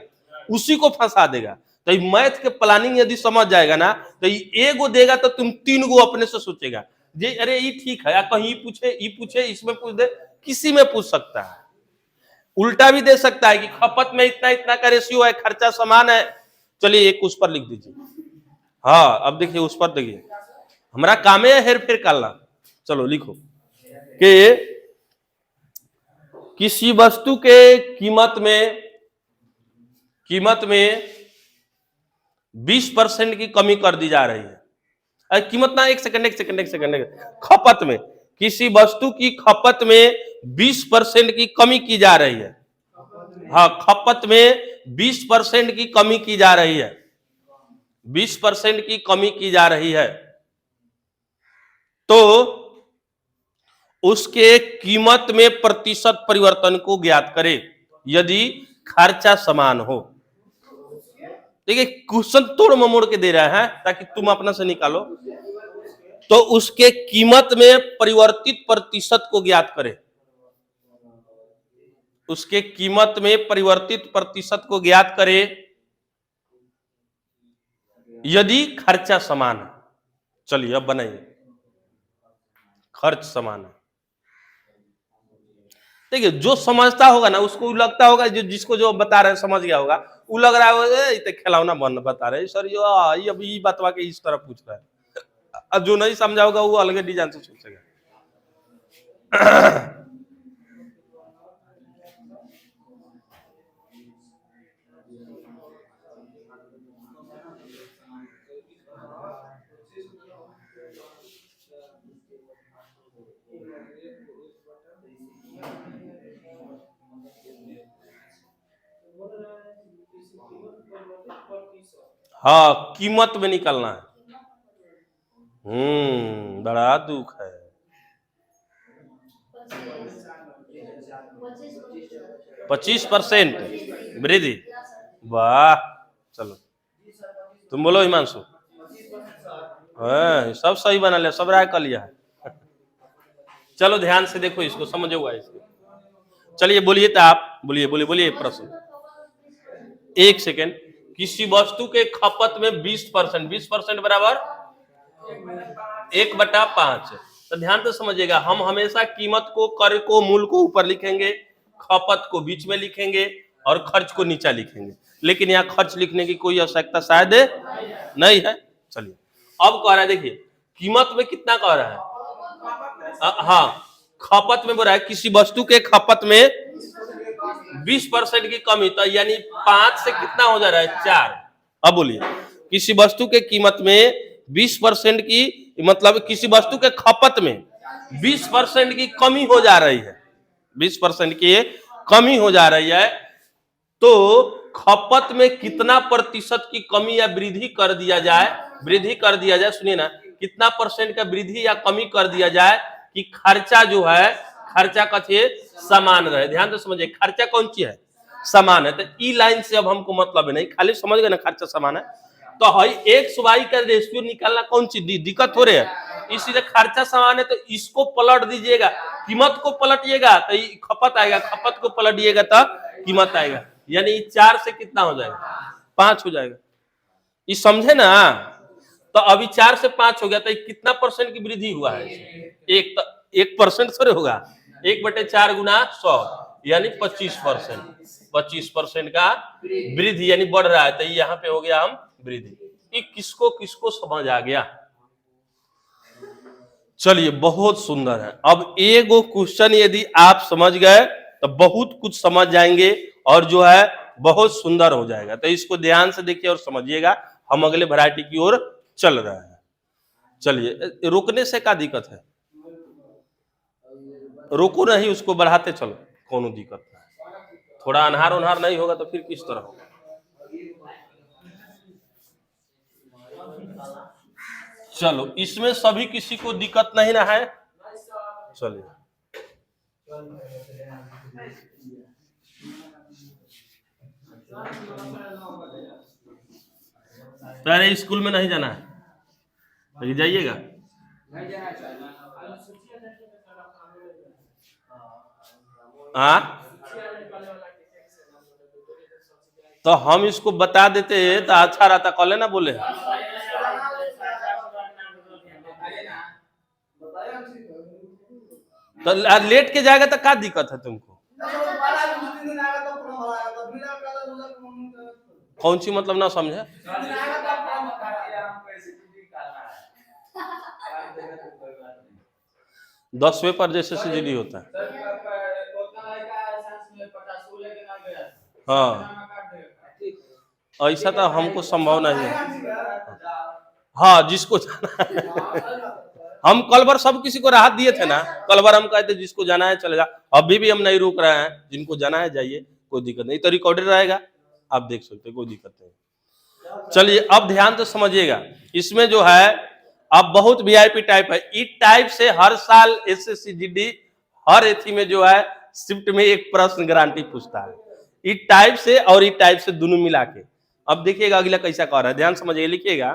उसी को फंसा देगा। तो मैथ के प्लानिंग यदि समझ जाएगा ना, तो एगो देगा तो तुम 3 गो अपने से सोचेगा, जे अरे ये ठीक है, या कहीं पूछे इसमें पूछ दे, किसी में पूछ सकता है। उल्टा भी दे सकता है कि खपत में इतना इतना का रेशियो है, खर्चा समान है। चलिए एक उस पर लिख दीजिए। हाँ अब देखिए उस पर देखिए, हमारा काम है हेर फेर करना। चलो लिखो कि किसी वस्तु के कीमत में 20% की कमी कर दी जा रही है। कीमत ना, एक सेकंड, खपत में, किसी वस्तु की खपत में 20% की कमी की जा रही है। हाँ, खपत में 20% की कमी की जा रही है, 20% की कमी की जा रही है, तो उसके कीमत में प्रतिशत परिवर्तन को ज्ञात करें यदि खर्चा समान हो। देखिए क्वेश्चन तोड़ ममोड़ के दे रहा है ताकि तुम अपना से निकालो। तो उसके कीमत में परिवर्तित प्रतिशत को ज्ञात करें, उसके कीमत में परिवर्तित प्रतिशत को ज्ञात करें यदि खर्चा समान है। चलिए अब बनाइए, खर्च समान है। देखिए जो समझता होगा ना उसको लगता होगा, जो जिसको जो बता रहे समझ गया होगा, वो लग रहा है खिलौना बन बता रहे सर, ये अभी बतवा के इस तरह पूछ रहा है। अब जो नहीं समझा होगा वो अलग डिजाइन से सोचेगा। हाँ कीमत में निकलना है। बड़ा दुख है। 25% वृद्धि, वाह। चलो तुम बोलो हिमांशु। सब सही बना लिया, सब राय कर लिया है। चलो ध्यान से देखो इसको, समझोगा इसको। चलिए बोलिए, तो आप बोलिए प्रश्न। एक सेकेंड, किसी वस्तु के खपत में 20%, 20% बराबर 1/5। तो ध्यान से समझिएगा, हम हमेशा कीमत को, कर को, मूल को ऊपर लिखेंगे, खपत को बीच में लिखेंगे और खर्च को नीचा लिखेंगे। लेकिन यहाँ खर्च लिखने की कोई आवश्यकता शायद नहीं है। चलिए अब कह रहा है, देखिए कीमत में कितना कह रहा है, हाँ खपत में बोल रहा है किसी वस्तु के खपत में 20% की कमी, तो यानी 5 से कितना हो जा रहा है, 4। अब बोलिए किसी वस्तु के कीमत में 20% की, मतलब किसी वस्तु के खपत में 20% की कमी हो जा रही है, 20% की कमी हो जा रही है, तो खपत में कितना प्रतिशत की कमी या वृद्धि कर दिया जाए, सुनिए ना, कितना परसेंट का वृद्धि या कमी कर दिया जाए कि खर्चा जो है, खर्चा कथिए समान रहे। ध्यान से समझिए, खर्चा कौन चीज है, समान है। तो ई लाइन से अब हमको मतलब है नहीं, खाली समझ गए ना, खर्चा समान है। तो हई एक्स वाई का रेशियो निकालना कौन चीज दिक्कत हो रही है, इसीलिए खर्चा समान है। तो इसको पलट दीजिएगा, कीमत को पलटिएगा तो खपत आएगा, खपत को पलटिएगा तो कीमत आएगा, यानी 4 से कितना हो जाएगा, 5 हो जाएगा। ये समझे ना। तो अभी 4 से 5 हो गया, तो कितना परसेंट की वृद्धि हुआ है, 1% थोड़े होगा, 1/4 गुना 100 यानी 25%, 25% का वृद्धि यानी बढ़ रहा है। तो यहाँ पे हो गया हम वृद्धि। ये किसको किसको समझ आ गया। चलिए बहुत सुंदर है। अब एगो क्वेश्चन यदि आप समझ गए तो बहुत कुछ समझ जाएंगे और जो है बहुत सुंदर हो जाएगा। तो इसको ध्यान से देखिए और समझिएगा। हम अगले वैरायटी की ओर चल रहे हैं। चलिए, रोकने से क्या दिक्कत है, रोको नहीं, उसको बढ़ाते चलो, कोनो दिक्कत नहीं। थोड़ा अनहार उनहार नहीं होगा तो फिर किस तरह होगा। चलो इसमें सभी किसी को दिक्कत नहीं ना है। चलिए पहले स्कूल में नहीं जाना है, लेकिन जाइएगा। हाँ तो हम इसको बता देते तो अच्छा रहता, कॉले ना बोले। तो लेट के जाएगा तो क्या दिक्कत है तुमको? कौन सी मतलब ना समझे? सर ये हमको एसएसजी निकालना है। कर देगा तो कोई बात नहीं। 10 पेपर जैसे सीजीडी होता है। सर उतना लड़का साइंस में 50 लेके ना गया था। हाँ, नाम काट देगा। ठीक है। ऐसा तो हमको संभव नहीं है। हाँ, जिसको जाना है। हम कल बार सब किसी को राहत दिए थे ना, कल बार हम कहते जिसको जाना है चले जा। अभी भी हम नहीं रोक रहे हैं, जिनको जाना है जाइए, कोई दिक्कत नहीं। तो रिकॉर्डेड रहेगा, आप देख सकते हैं, कोई दिक्कत नहीं। चलिए अब ध्यान से समझिएगा, इसमें जो है अब बहुत वीआईपी टाइप है। ई टाइप से हर साल एसएससी जीडी हर एथी में जो है शिफ्ट में एक प्रश्न गारंटी पूछता है, ई टाइप से और ई टाइप से दोनों मिला के। अब देखिएगा अगला कैसा कह रहा है, ध्यान समझिए, लिखिएगा।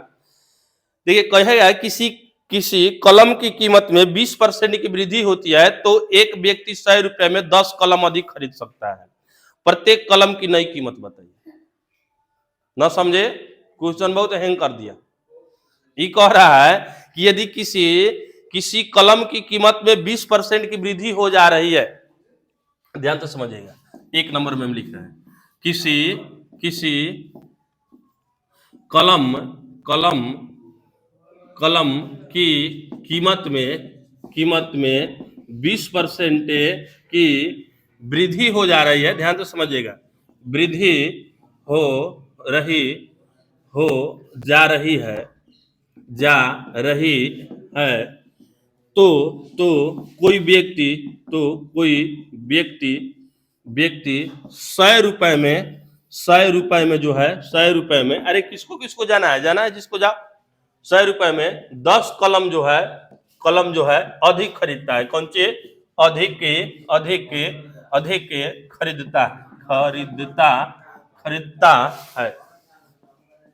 देखिए कहेगा किसी कलम की कीमत में 20% की वृद्धि होती है तो एक व्यक्ति 100 रुपए में 10 कलम अधिक खरीद सकता है। प्रत्येक कलम की नई कीमत बताइए। ना समझे? क्वेश्चन बहुत हैंग कर दिया। ये कह रहा है कि यदि किसी कलम की कीमत में 20% की वृद्धि हो जा रही है, ध्यान से समझिएगा, 1 नंबर में हम लिख रहे हैं, किसी कलम की कीमत में 20% की वृद्धि हो जा रही है, ध्यान से समझिएगा, वृद्धि जा रही है तो कोई व्यक्ति 100 रुपए में जो है 100 रुपए में, अरे किसको जाना है जिसको जाओ, 100 रुपए में 10 कलम जो है अधिक खरीदता है। कौन सी? अधिक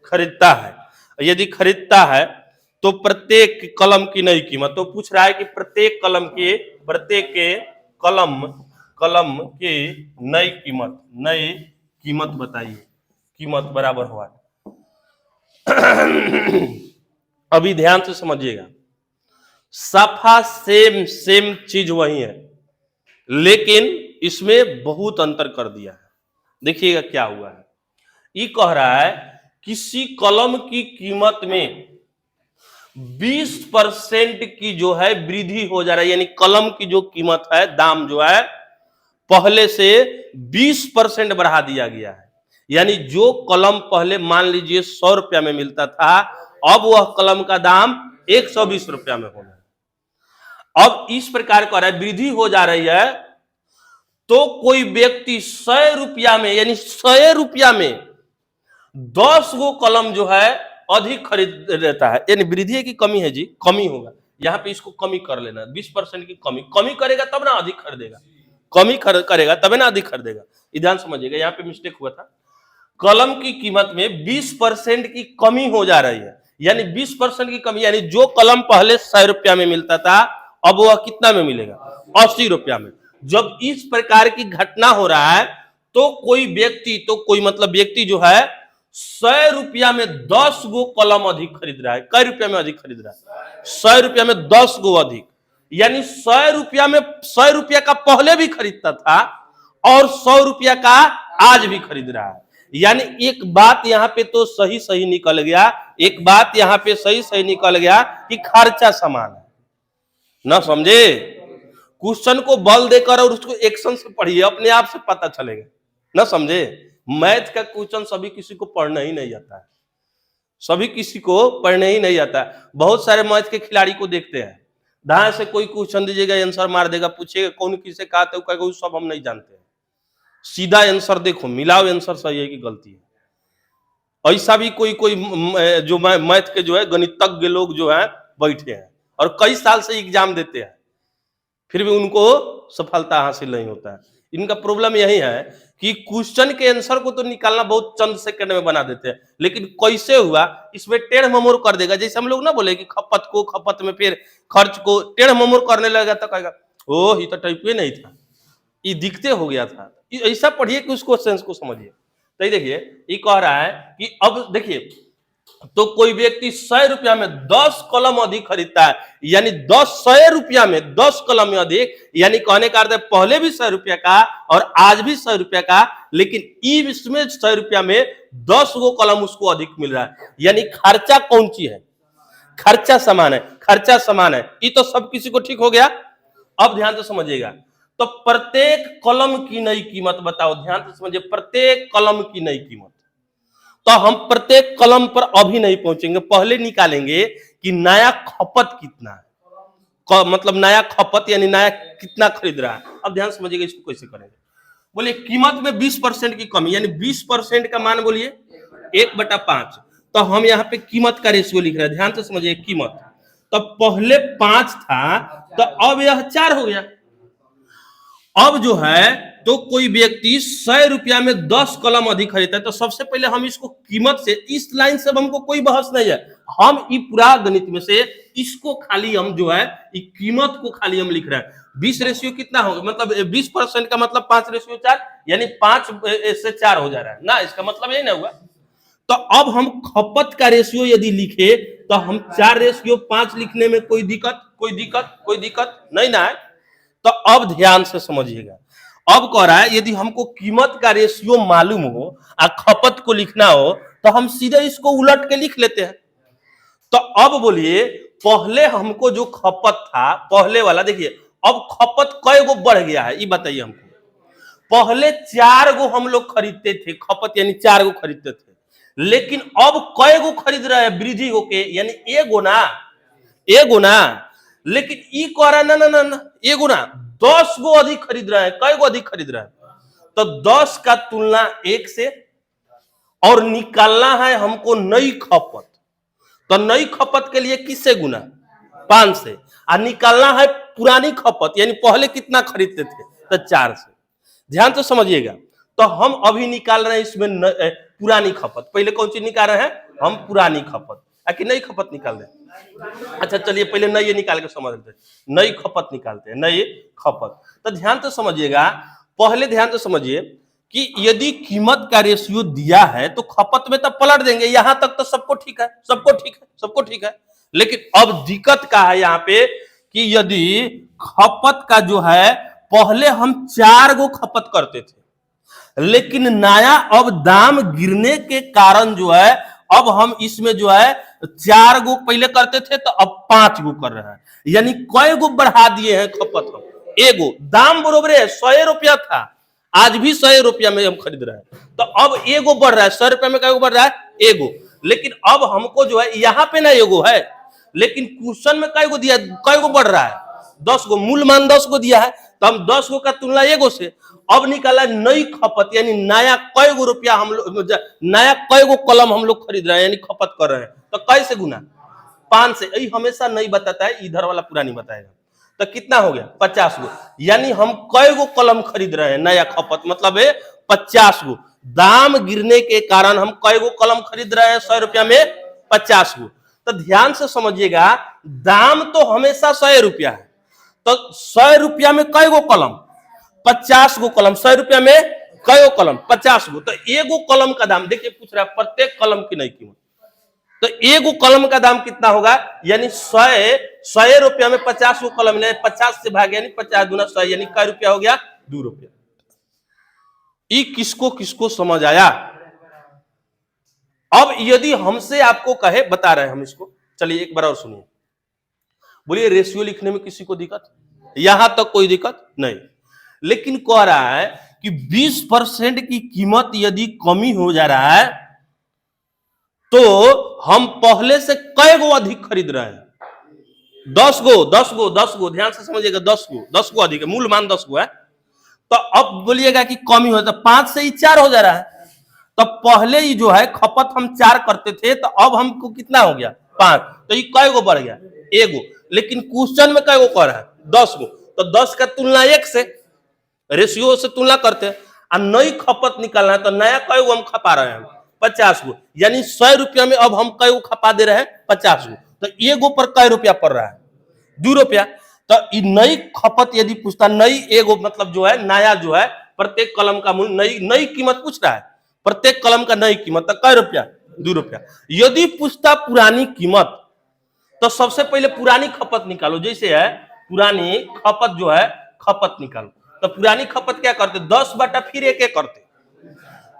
खरीदता है। यदि खरीदता है तो प्रत्येक कलम की नई कीमत, तो पूछ रहा है कि प्रत्येक कलम की नई कीमत बताइए। कीमत बराबर हुआ। अभी ध्यान से समझिएगा, सफा सेम चीज वही है, लेकिन इसमें बहुत अंतर कर दिया है। देखिएगा क्या हुआ है। ये कह रहा है किसी कलम की कीमत में 20% की जो है वृद्धि हो जा रहा है, यानी कलम की जो कीमत है, दाम जो है पहले से 20% बढ़ा दिया गया है। यानी जो कलम पहले मान लीजिए 100 रुपया में मिलता था, अब वह कलम का दाम 120 रुपया में होना है। अब इस प्रकार का वृद्धि हो जा रही है तो कोई व्यक्ति 100 रुपया में, यानी 100 रुपया में 10 गो कलम जो है अधिक खरीद लेता है। यानी वृद्धि की कमी है जी, कमी होगा यहाँ पे, इसको कमी कर लेना। 20% की कमी करेगा तब ना अधिक खरीदेगा, कमी करेगा तब ना अधिक खरीदेगा। ध्यान समझिएगा, यहाँ पे मिस्टेक हुआ था। कलम की कीमत में 20% की कमी हो जा रही है, यानी 20% की कमी, यानी जो कलम पहले 100 रुपया में मिलता था अब वह कितना में मिलेगा? 80 रुपया में। जब इस प्रकार की घटना हो रहा है तो कोई व्यक्ति जो है 100 रुपया में 10 गो कलम अधिक खरीद रहा है। कई रुपया में अधिक खरीद रहा है? 100 रुपया में 10 गो अधिक, यानी 100 रुपया में 100 रुपया का पहले भी खरीदता था और 100 रुपया का आज भी खरीद रहा है। यानी एक बात यहाँ पे तो सही निकल गया, एक बात यहाँ पे सही निकल गया कि खर्चा समान है। ना समझे? क्वेश्चन को बल देकर और उसको एक्शन से पढ़िए, अपने आप से पता चलेगा। ना समझे? मैथ का क्वेश्चन सभी किसी को पढ़ना ही नहीं आता है, सभी किसी को पढ़ने ही नहीं आता है। बहुत सारे मैथ के खिलाड़ी को देखते हैं, धां से कोई क्वेश्चन दीजिएगा आंसर मार देगा, पूछेगा कौन किसे कहा था, कहेगा वो सब हम नहीं जानते हैं। सीधा आंसर देखो, मिलाओ आंसर सही है कि गलती है। ऐसा भी कोई जो मैथ के जो है गणितज्ञ लोग जो है बैठे हैं और कई साल से एग्जाम देते हैं, फिर भी उनको सफलता हासिल नहीं होता है। इनका प्रॉब्लम यही है कि क्वेश्चन के आंसर को तो निकालना बहुत चंद सेकंड में बना देते हैं, लेकिन कैसे हुआ इसमें टेढ़ ममोड़ कर देगा। जैसे हम लोग ना बोले कि खपत में फिर खर्च को टेढ़ ममोड़ करने लगा तो कहेगा ओह ये तो टाइप ही नहीं था, ये दिखते हो गया था। ऐसा पढ़िए कि उसको सेंस को समझिए। तो देखिए ये कह रहा है कि अब देखिए तो कोई व्यक्ति 100 रुपया में 10 कलम अधिक खरीदता है, यानी 100 रुपया में 10 कलम अधिक, यानी कहने का अर्थ है पहले भी 100 रुपया का और आज भी 100 रुपया का, लेकिन इसमें 100 रुपया में 10 गो कलम उसको अधिक मिल रहा है। यानी खर्चा कौन सी है? खर्चा समान है, खर्चा समान है। ये तो सब किसी को ठीक हो गया। अब ध्यान से समझिएगा, तो प्रत्येक कलम की नई कीमत बताओ, ध्यान से समझिए, प्रत्येक कलम की नई कीमत। तो हम प्रत्येक कलम पर अभी नहीं पहुंचेंगे, पहले निकालेंगे कि नया खपत कितना है, मतलब नया खपत यानी नया कितना खरीद रहा है। अब ध्यान समझिएगा, इसको कैसे करेंगे। बोलिए कीमत में 20% की कमी, यानी 20% का मान बोलिए 1/5। तो हम यहाँ पे कीमत का रेशियो लिख रहे हैं, ध्यान से समझिए। कीमत तो पहले 5 था, तो अब यह 4 हो गया। अब जो है तो कोई व्यक्ति 100 रुपया में 10 कलम अधिक खरीदता है, तो सबसे पहले हम इसको कीमत से, इस लाइन से हमको कोई बहस नहीं है, हम ये पूरा गणित में से इसको खाली हम जो है कीमत को खाली हम लिख रहे हैं। 20 रेशियो कितना होगा, मतलब 20% का मतलब 5/4, यानी 5 से 4 हो जा रहा है ना, इसका मतलब यही ना हुआ। तो अब हम खपत का रेशियो यदि लिखे तो हम 4/5 लिखने में कोई दिक्कत नहीं ना है। तो अब ध्यान से समझिएगा, अब कह रहा है यदि हमको कीमत का रेशियो मालूम हो और खपत को लिखना हो तो हम सीधे इसको उलट के लिख लेते हैं। तो अब बोलिए, पहले हमको जो खपत था पहले वाला, देखिए अब खपत कई गो बढ़ गया है ये बताइए हमको। पहले 4 गो हम लोग खरीदते थे, खपत यानी 4 गो खरीदते थे, लेकिन अब कई गो खरीद रहे हैं वृद्धि होके, यानी एगो ना, लेकिन ई कह रहा ना एगो ना 10 गो अधिक खरीद रहे हैं। कई गो अधिक खरीद रहे हैं, तो 10 का तुलना 1 से, और निकालना है हमको नई खपत। तो नई खपत के लिए किससे गुना? 5 से। और निकालना है पुरानी खपत, यानी पहले कितना खरीदते थे, तो 4 से। ध्यान से समझिएगा, तो हम अभी निकाल रहे हैं इसमें पुरानी खपत। पहले कौन चीज निकाल रहे हैं हम? पुरानी खपत, कि नई खपत निकाल रहे हैं? अच्छा चलिए पहले नई निकाल के समझ लेते हैं, नई खपत निकालते हैं, नई खपत। तो ध्यान से समझिएगा, पहले ध्यान से समझिए कि यदि कीमत का रेशियो दिया है तो खपत में तो पलट देंगे, यहां तक तो सबको ठीक है। लेकिन अब दिक्कत का है यहाँ पे कि यदि खपत का जो है, पहले हम 4 गो खपत करते थे, लेकिन नया अब दाम गिरने के कारण जो है अब हम इसमें जो है 4 गो पहले करते थे तो अब 5 गो कर रहे हैं, यानी कई गो बढ़ा दिए हैं खपत हम। एगो दाम बरोबर है 100 रुपया था, आज भी 100 रुपया में हम खरीद रहे हैं, तो अब एगो बढ़ रहा है। 100 रुपया में कई गो बढ़ रहा है? एगो। लेकिन अब हमको जो है यहाँ पे ना एगो है, लेकिन क्वेश्चन में कई गो दिया, कई गो बढ़ रहा है? 10 गो। मूल मान 10 गो दिया है, तो हम 10 गो का तुलना एगो से। अब निकाला नई खपत, यानी नया कई गो रुपया हम लोग, नया कई गो कलम हम लोग खरीद रहे हैं, यानी खपत कर रहे हैं, तो कैसे गुना? 5 से। यही हमेशा नहीं बताता है, इधर वाला पूरा नहीं बताएगा। तो कितना हो गया? 50 गो, यानी हम कई गो कलम खरीद रहे हैं, नया खपत मतलब है 50 गो। दाम गिरने के कारण हम कई गो कलम खरीद रहे हैं 100 रुपया में? 50 गो। तो ध्यान से समझिएगा, दाम तो हमेशा 100 रुपया है, तो 100 रुपया में कई गो कलम? 50 गो कलम। 100 रुपया में कई गो कलम? 50 गो। तो एगो कलम का दाम देखिए, पूछ रहा है प्रत्येक कलम की नई कीमत, तो एगो कलम का दाम कितना होगा? यानी 100 रुपया में 50 गो कलम ले, 50 से भागे, यानी 50 दूना 100, यानी कई रुपया हो गया? 2 रुपया। ये किसको समझ आया? अब यदि हमसे आपको कहे, बता रहे हैं हम इसको, चलिए एक बार और सुनिए। बोलिए रेशियो लिखने में किसी को दिक्कत? यहां तक कोई दिक्कत नहीं, लेकिन कह रहा है कि 20% की कीमत यदि कमी हो जा रहा है तो हम पहले से कई गो अधिक खरीद रहे हैं? 10 गो। ध्यान से समझिएगा, 10 गो अधिक है, मूल मान 10 गो है। तो अब बोलिएगा कि कमी हो, तो 5 से ही 4 हो जा रहा है। तो पहले ही जो है खपत हम 4 करते थे, तो अब हमको कितना हो गया? 5। तो ये कई गो बढ़ गया? एगो। लेकिन क्वेश्चन में कई गो कर रहा है? 10 गो। तो 10 का तुलना 1 से, रेशियो से तुलना करते हैं, और नई खपत निकालना है, तो नया कई गो हम खपा रहे हैं? 50 गो। यानी 100 रुपया में अब हम कई गो खपा दे रहे हैं? 50 गो। तो एगो पर कई रुपया पड़ रहा है? 2 रुपया। तो नई खपत यदि पूछता, नई एगो मतलब जो है नया जो है, प्रत्येक कलम का मूल्य, नई कीमत पूछ रहा है, प्रत्येक कलम का नई कीमत, तो कई रुपया? ₹2। यदि पूछता पुरानी कीमत, तो सबसे पहले पुरानी खपत निकालो। जैसे है पुरानी खपत जो है, खपत निकालो। तो पुरानी खपत क्या करते, 10 बटा फिर 1 करते।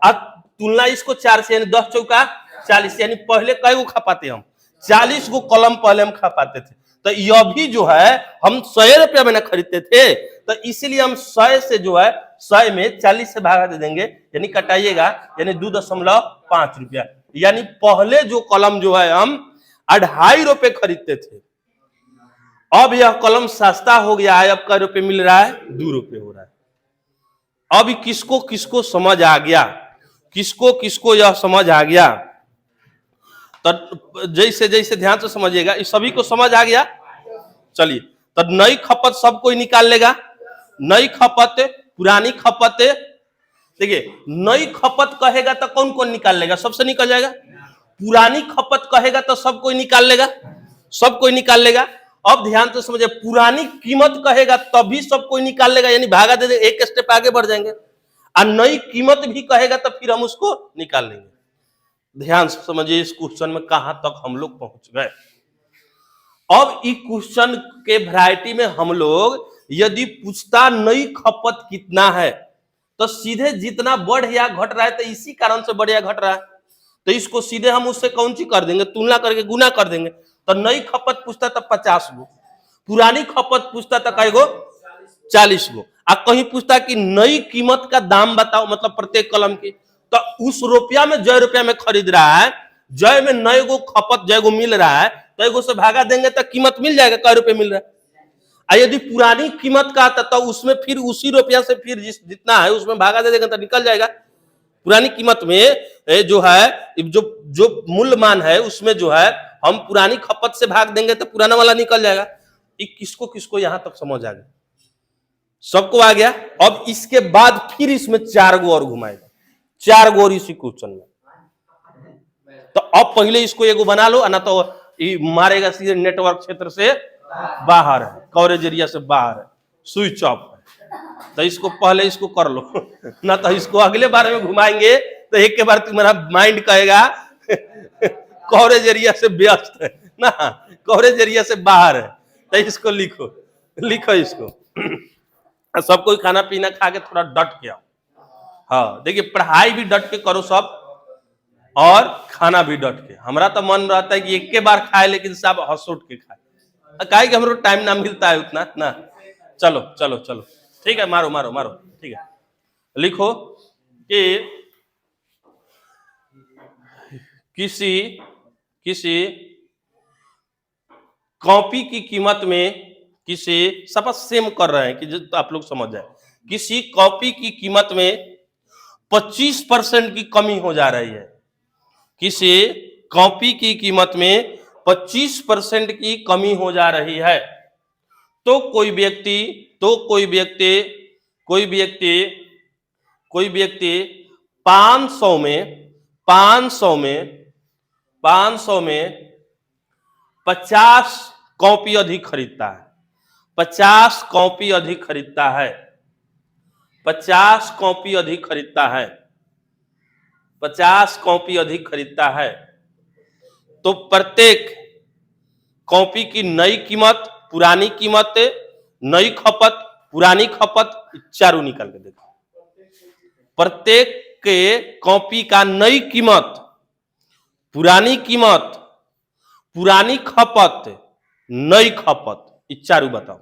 अब तुलना इसको 4 से, यानी 10 चौका 40, यानी पहले कई गो खपाते हम, 40 गो कलम पहले हम खपाते थे। तो यह भी जो है हम 100 रुपया में ना खरीदते थे, तो इसीलिए हम 100 से जो है 100 में 40 से भागा दे देंगे, यानी कटाइएगा, यानी 2.5 रुपया। यानी पहले जो कलम जो है हम 2.5 रुपए खरीदते थे, अब यह कलम सस्ता हो गया है, अब कै रुपए मिल रहा है, 2 रुपए हो रहा है। अब किसको किसको समझ आ गया, किसको किसको यह समझ आ गया, तो जैसे जैसे ध्यान से समझिएगा, इस सभी को समझ आ गया। चलिए, तो नई खपत सब कोई निकाल लेगा। नई खपत, पुरानी खपत, देखिए नई खपत कहेगा तो कौन कौन निकाल लेगा, सबसे निकल जाएगा। पुरानी खपत कहेगा तो सब कोई निकाल लेगा, सब कोई निकाल लेगा। अब ध्यान से समझिए, पुरानी कीमत कहेगा तभी सब कोई निकाल लेगा, यानी भागा दे दे, एक स्टेप आगे बढ़ जाएंगे। और नई कीमत भी कहेगा तो फिर हम उसको निकाल लेंगे। ध्यान से समझिए इस क्वेश्चन में कहां तक हम लोग पहुंच गए। अब इस क्वेश्चन के वैरायटी में हम लोग यदि पूछता नई खपत कितना है, तो सीधे जितना बढ़ या घट रहा है, तो इसी कारण से बढ़ या घट रहा है, तो इसको सीधे हम उससे कौन सी कर देंगे, तुलना करके गुना कर देंगे। तो नई खपत पूछता तो 50 गो, पुरानी खपत पूछता तो कई गो, 40 गो। आ कहीं पूछता कि नई कीमत का दाम बताओ, मतलब प्रत्येक कलम की, तो उस रुपया में जय रुपया में खरीद रहा है, जय में नए गो खपत जय गो मिल रहा है, तो एगो से भागा देंगे तो कीमत मिल जाएगा, कै रुपए मिल रहा है। यदि पुरानी कीमत का आता तो उसमें फिर उसी रुपया से फिर जितना है उसमें भागा दे देंगे तो निकल जाएगा। पुरानी कीमत में जो है, जो जो मूल्य मान है उसमें जो है हम पुरानी खपत से भाग देंगे तो पुराना वाला निकल जाएगा। किसको किसको यहां तक समझ आ गया, सबको आ गया। अब इसके बाद फिर इसमें 4 गो और घुमाएगा, 4 गो और इसी क्वेश्चन में। तो अब पहले इसको एगो बना लो, ना तो मारेगा सीधे नेटवर्क क्षेत्र से बाहर है, कवरेज एरिया से बाहर है, स्विच ऑफ है। तो इसको पहले इसको कर लो ना तो इसको अगले बार में घुमाएंगे तो एक के बार तुम्हारा माइंड कहेगा कवरेज एरिया से व्यस्त है ना, कवरेज एरिया से बाहर है। तो इसको लिखो, लिखो इसको। सब कोई खाना पीना खा के थोड़ा डट के आओ। हाँ देखिए, पढ़ाई भी डट के करो सब, और खाना भी डट के। हमारा तो मन रहता है कि एक के बार खाए, लेकिन सब हंस उठ के खाए, काहे कि हमरो टाइम ना मिलता है उतना ना। चलो चलो चलो, ठीक है, मारो मारो मारो, ठीक है। लिखो कि किसी किसी कॉपी की कीमत में, किसी सब सेम कर रहे हैं कि जो तो आप लोग समझ जाए, किसी कॉपी की कीमत में 25% की कमी हो जा रही है, किसी कॉपी की कीमत में 25% की कमी हो जा रही है, तो कोई व्यक्ति कोई व्यक्ति 500 में 50 कॉपी अधिक खरीदता है, 50 कॉपी अधिक खरीदता है, 50 कॉपी अधिक खरीदता है, 50 कॉपी अधिक खरीदता है, तो प्रत्येक कॉपी की नई कीमत, पुरानी कीमत, नई खपत, पुरानी खपत, चारों निकाल के देखो। प्रत्येक के कॉपी का नई कीमत, पुरानी कीमत, पुरानी खपत, नई खपत, चारों बताओ।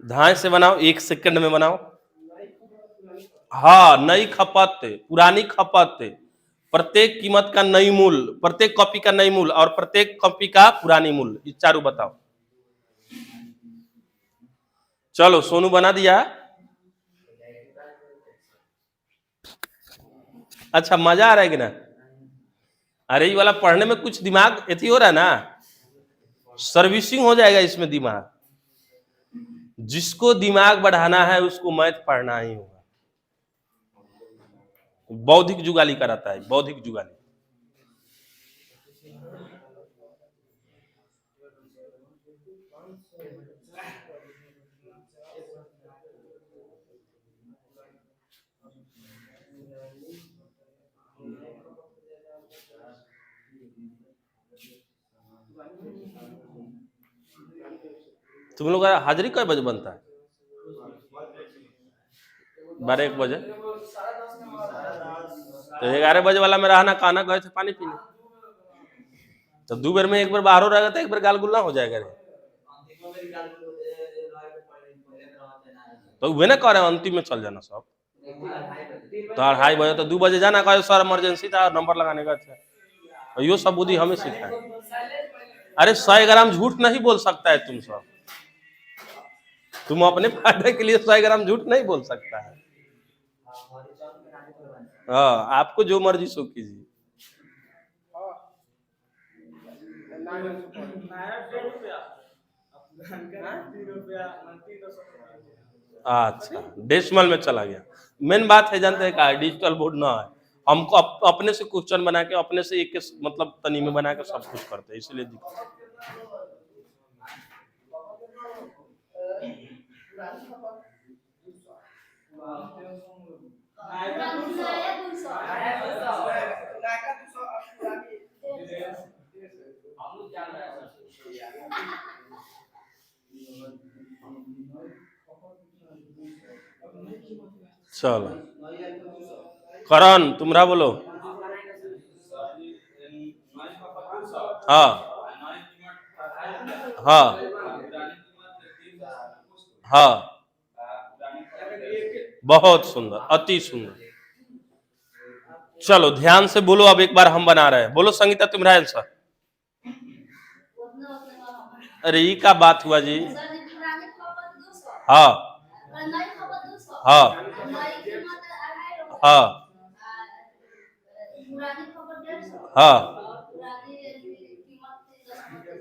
ध्यान से बनाओ, 1 सेकंड में बनाओ। हाँ, नई खपत, पुरानी खपत, प्रत्येक कीमत का नई मूल्य, प्रत्येक कॉपी का नई मूल्य, और प्रत्येक कॉपी का पुरानी मूल्य, ये चारों बताओ। चलो सोनू बना दिया। अच्छा, मजा आ रहा है कि ना? अरे ये वाला पढ़ने में कुछ दिमाग एथी हो रहा है ना, सर्विसिंग हो जाएगा इसमें दिमाग। जिसको दिमाग बढ़ाना है उसको मैथ पढ़ना ही होगा। बौद्धिक जुगाली कराता है, बौद्धिक जुगाली। तुम लोग का हाजिरी कई बजे बनता है? 12-1 बजे। तो 11 बजे वाला में रहना खाना गए थे पानी पीने, तो 2 बेर में 1 बार बाहरों रहेगा तो 1 बार गाल गुल्ला हो जाएगा रे। तो वे ना कह रहे अंतिम में चल जाना सब, तो 2:30 बजे तो 2 बजे जाना, कहे सर इमरजेंसी था नंबर लगाने का था। यो सब बुद्धि हमें सिखाए। अरे 100 ग्राम झूठ नहीं बोल सकता है तुम सब, तुम अपने फायदे के लिए 100 ग्राम झूठ नहीं बोल सकता है। हाँ, आपको जो मर्जी सो कीजिए। अच्छा, डेसिमल में चला गया। मेन बात है जानते हैं क्या, डिजिटल बोर्ड ना है, हमको अपने से क्वेश्चन बना के अपने से एक मतलब तनी में बना के सब कुछ करते हैं, इसलिए दिक्कत। चलो करण तुम्हारा बोलो। हाँ हाँ हाँ, बहुत सुंदर, अति सुंदर। चलो ध्यान से बोलो, अब एक बार हम बना रहे हैं। बोलो संगीता तुम्हारा आंसर। अरे ये क्या बात हुआ जी? हाँ हाँ हाँ हाँ,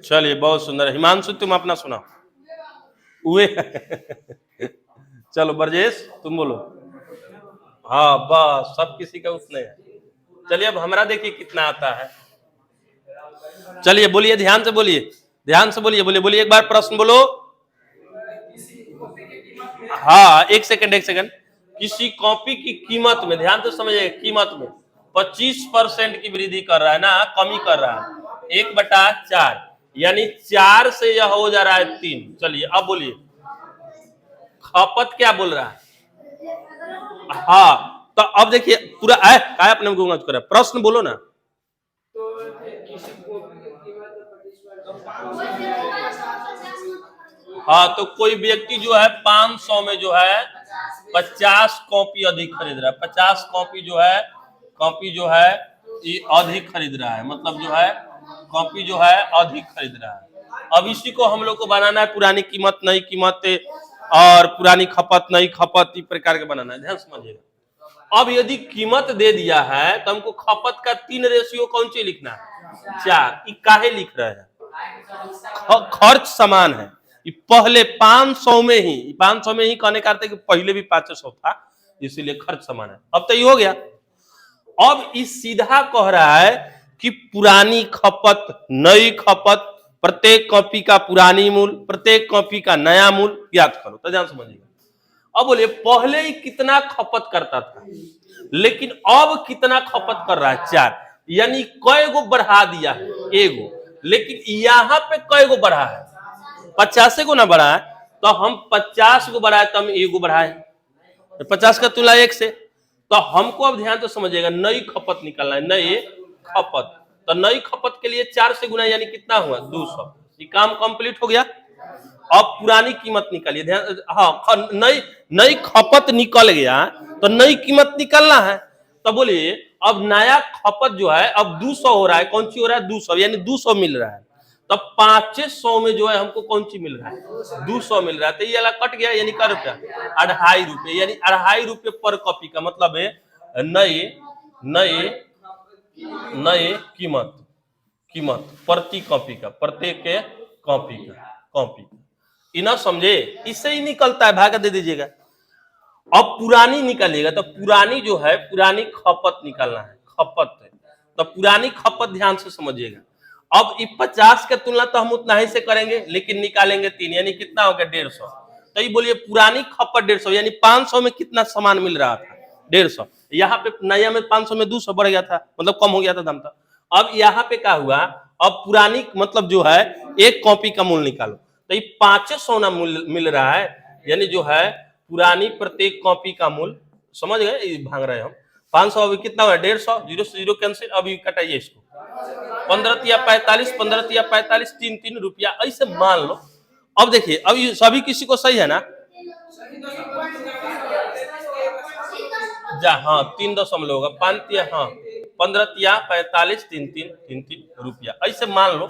चलिए बहुत सुंदर। हिमांशु तुम अपना सुनाओ। वे चलो ब्रजेश तुम बोलो। हाँ बस सब किसी का उतने है। चलिए अब हमारा देखिए कितना आता है। चलिए बोलिए, ध्यान से बोलिए, ध्यान से बोलिए, बोलिए बोलिए एक बार प्रश्न बोलो। हाँ एक सेकंड एक सेकंड। किसी कॉपी की कीमत में, ध्यान से समझिए, कीमत में 25% की वृद्धि कर रहा है ना, कमी कर रहा है 1/4, यानी 4 से यह हो जा रहा है 3। चलिए अब बोलिए खपत क्या बोल रहा है? हाँ तो अब देखिए पूरा काय अपने गूंगा कर प्रश्न बोलो ना। हाँ तो कोई व्यक्ति जो है 500 में जो है 50 कॉपी अधिक खरीद रहा है, 50 कॉपी जो है ये अधिक खरीद रहा है, मतलब जो है कॉपी जो है अधिक खरीद रहा है। अब इसी को हम लोग को बनाना है पुरानी कीमत नई कीमत और पुरानी खपत नई खपत, इस प्रकार के बनाना है, ध्यान समझिएगा। अब यदि कीमत दे दिया है तो हमको खपत का 3 रेशियो कौन सी लिखना है? 4। ये काहे लिख रहे हैं? खर्च समान है, पहले 500 में ही कहने का अर्थ है कि पहले भी 500 था, इसीलिए खर्च समान है। अब तो ये हो गया। अब इस सीधा कह रहा है कि पुरानी खपत नई खपत, प्रत्येक कॉपी का पुरानी मूल्य प्रत्येक कॉपी का नया मूल्य ज्ञात करो। तो ध्यान समझिएगा। अब बोलिए पहले ही कितना खपत करता था, लेकिन अब कितना खपत कर रहा है? 4, यानी कई गो बढ़ा दिया है? एगो। लेकिन यहाँ पे कई गो बढ़ा है? 50 को ना बढ़ा है, तो हम 50 को बढ़ाए तो हम एगो बढ़ाए, तो 50 का तुला 1 से। तो हमको अब ध्यान तो समझिएगा, नई खपत निकालना है, नई खपत। तो नई खपत के लिए 4 से गुना, यानी कितना हुआ? 200। ये काम कंप्लीट हो गया। अब पुरानी कीमत निकालिए, ध्यान। हाँ नई खपत निकल गया, तो नई कीमत निकालना है। तो बोलिए अब नया खपत जो है अब 200 हो रहा है, कौन सी हो रहा है? 200, यानी 200 मिल रहा है। तब 500 में जो है हमको कौन सी मिल रहा है? 200 मिल रहा है। तो ये वाला कट गया, यानी क्या रुपया? 2.5 रुपये, यानी 2.5 रुपये पर कॉपी का मतलब है नए कीमत प्रति कॉपी का, प्रत्येक के कॉपी इना समझे। इससे ही निकलता है, भागा दे दीजिएगा। अब पुरानी निकालिएगा, तो पुरानी जो है पुरानी खपत निकालना है, खपत है। तो पुरानी खपत ध्यान से समझिएगा। अब 50 के तुलना तो हम उतना ही से करेंगे, लेकिन निकालेंगे 3, यानी कितना हो गया? 150। तो ये बोलिए पुरानी खपत 150, यानी 500 में कितना सामान मिल रहा था? 150। यहाँ पे नया में 500 में 200 बढ़ गया था, मतलब कम हो गया था दाम था। अब यहाँ पे क्या हुआ? अब पुरानी मतलब जो है एक कॉपी का मूल्य निकालो, तो ये 500 ना मिल रहा है, यानी जो है पुरानी प्रत्येक कॉपी का मूल्य, समझ गए, भाग रहे हम 500, अभी कितना हुआ 150, 0 से 0 कैंसिल, अभी कटाइए इसको 15 या 45, 15 या 45, 3 रुपया ऐसे मान लो। अब देखिए अब ये सभी किसी को सही है ना, हाँ 3 होगा 5 हाँ 15 या 45, 3 रुपया ऐसे मान लो।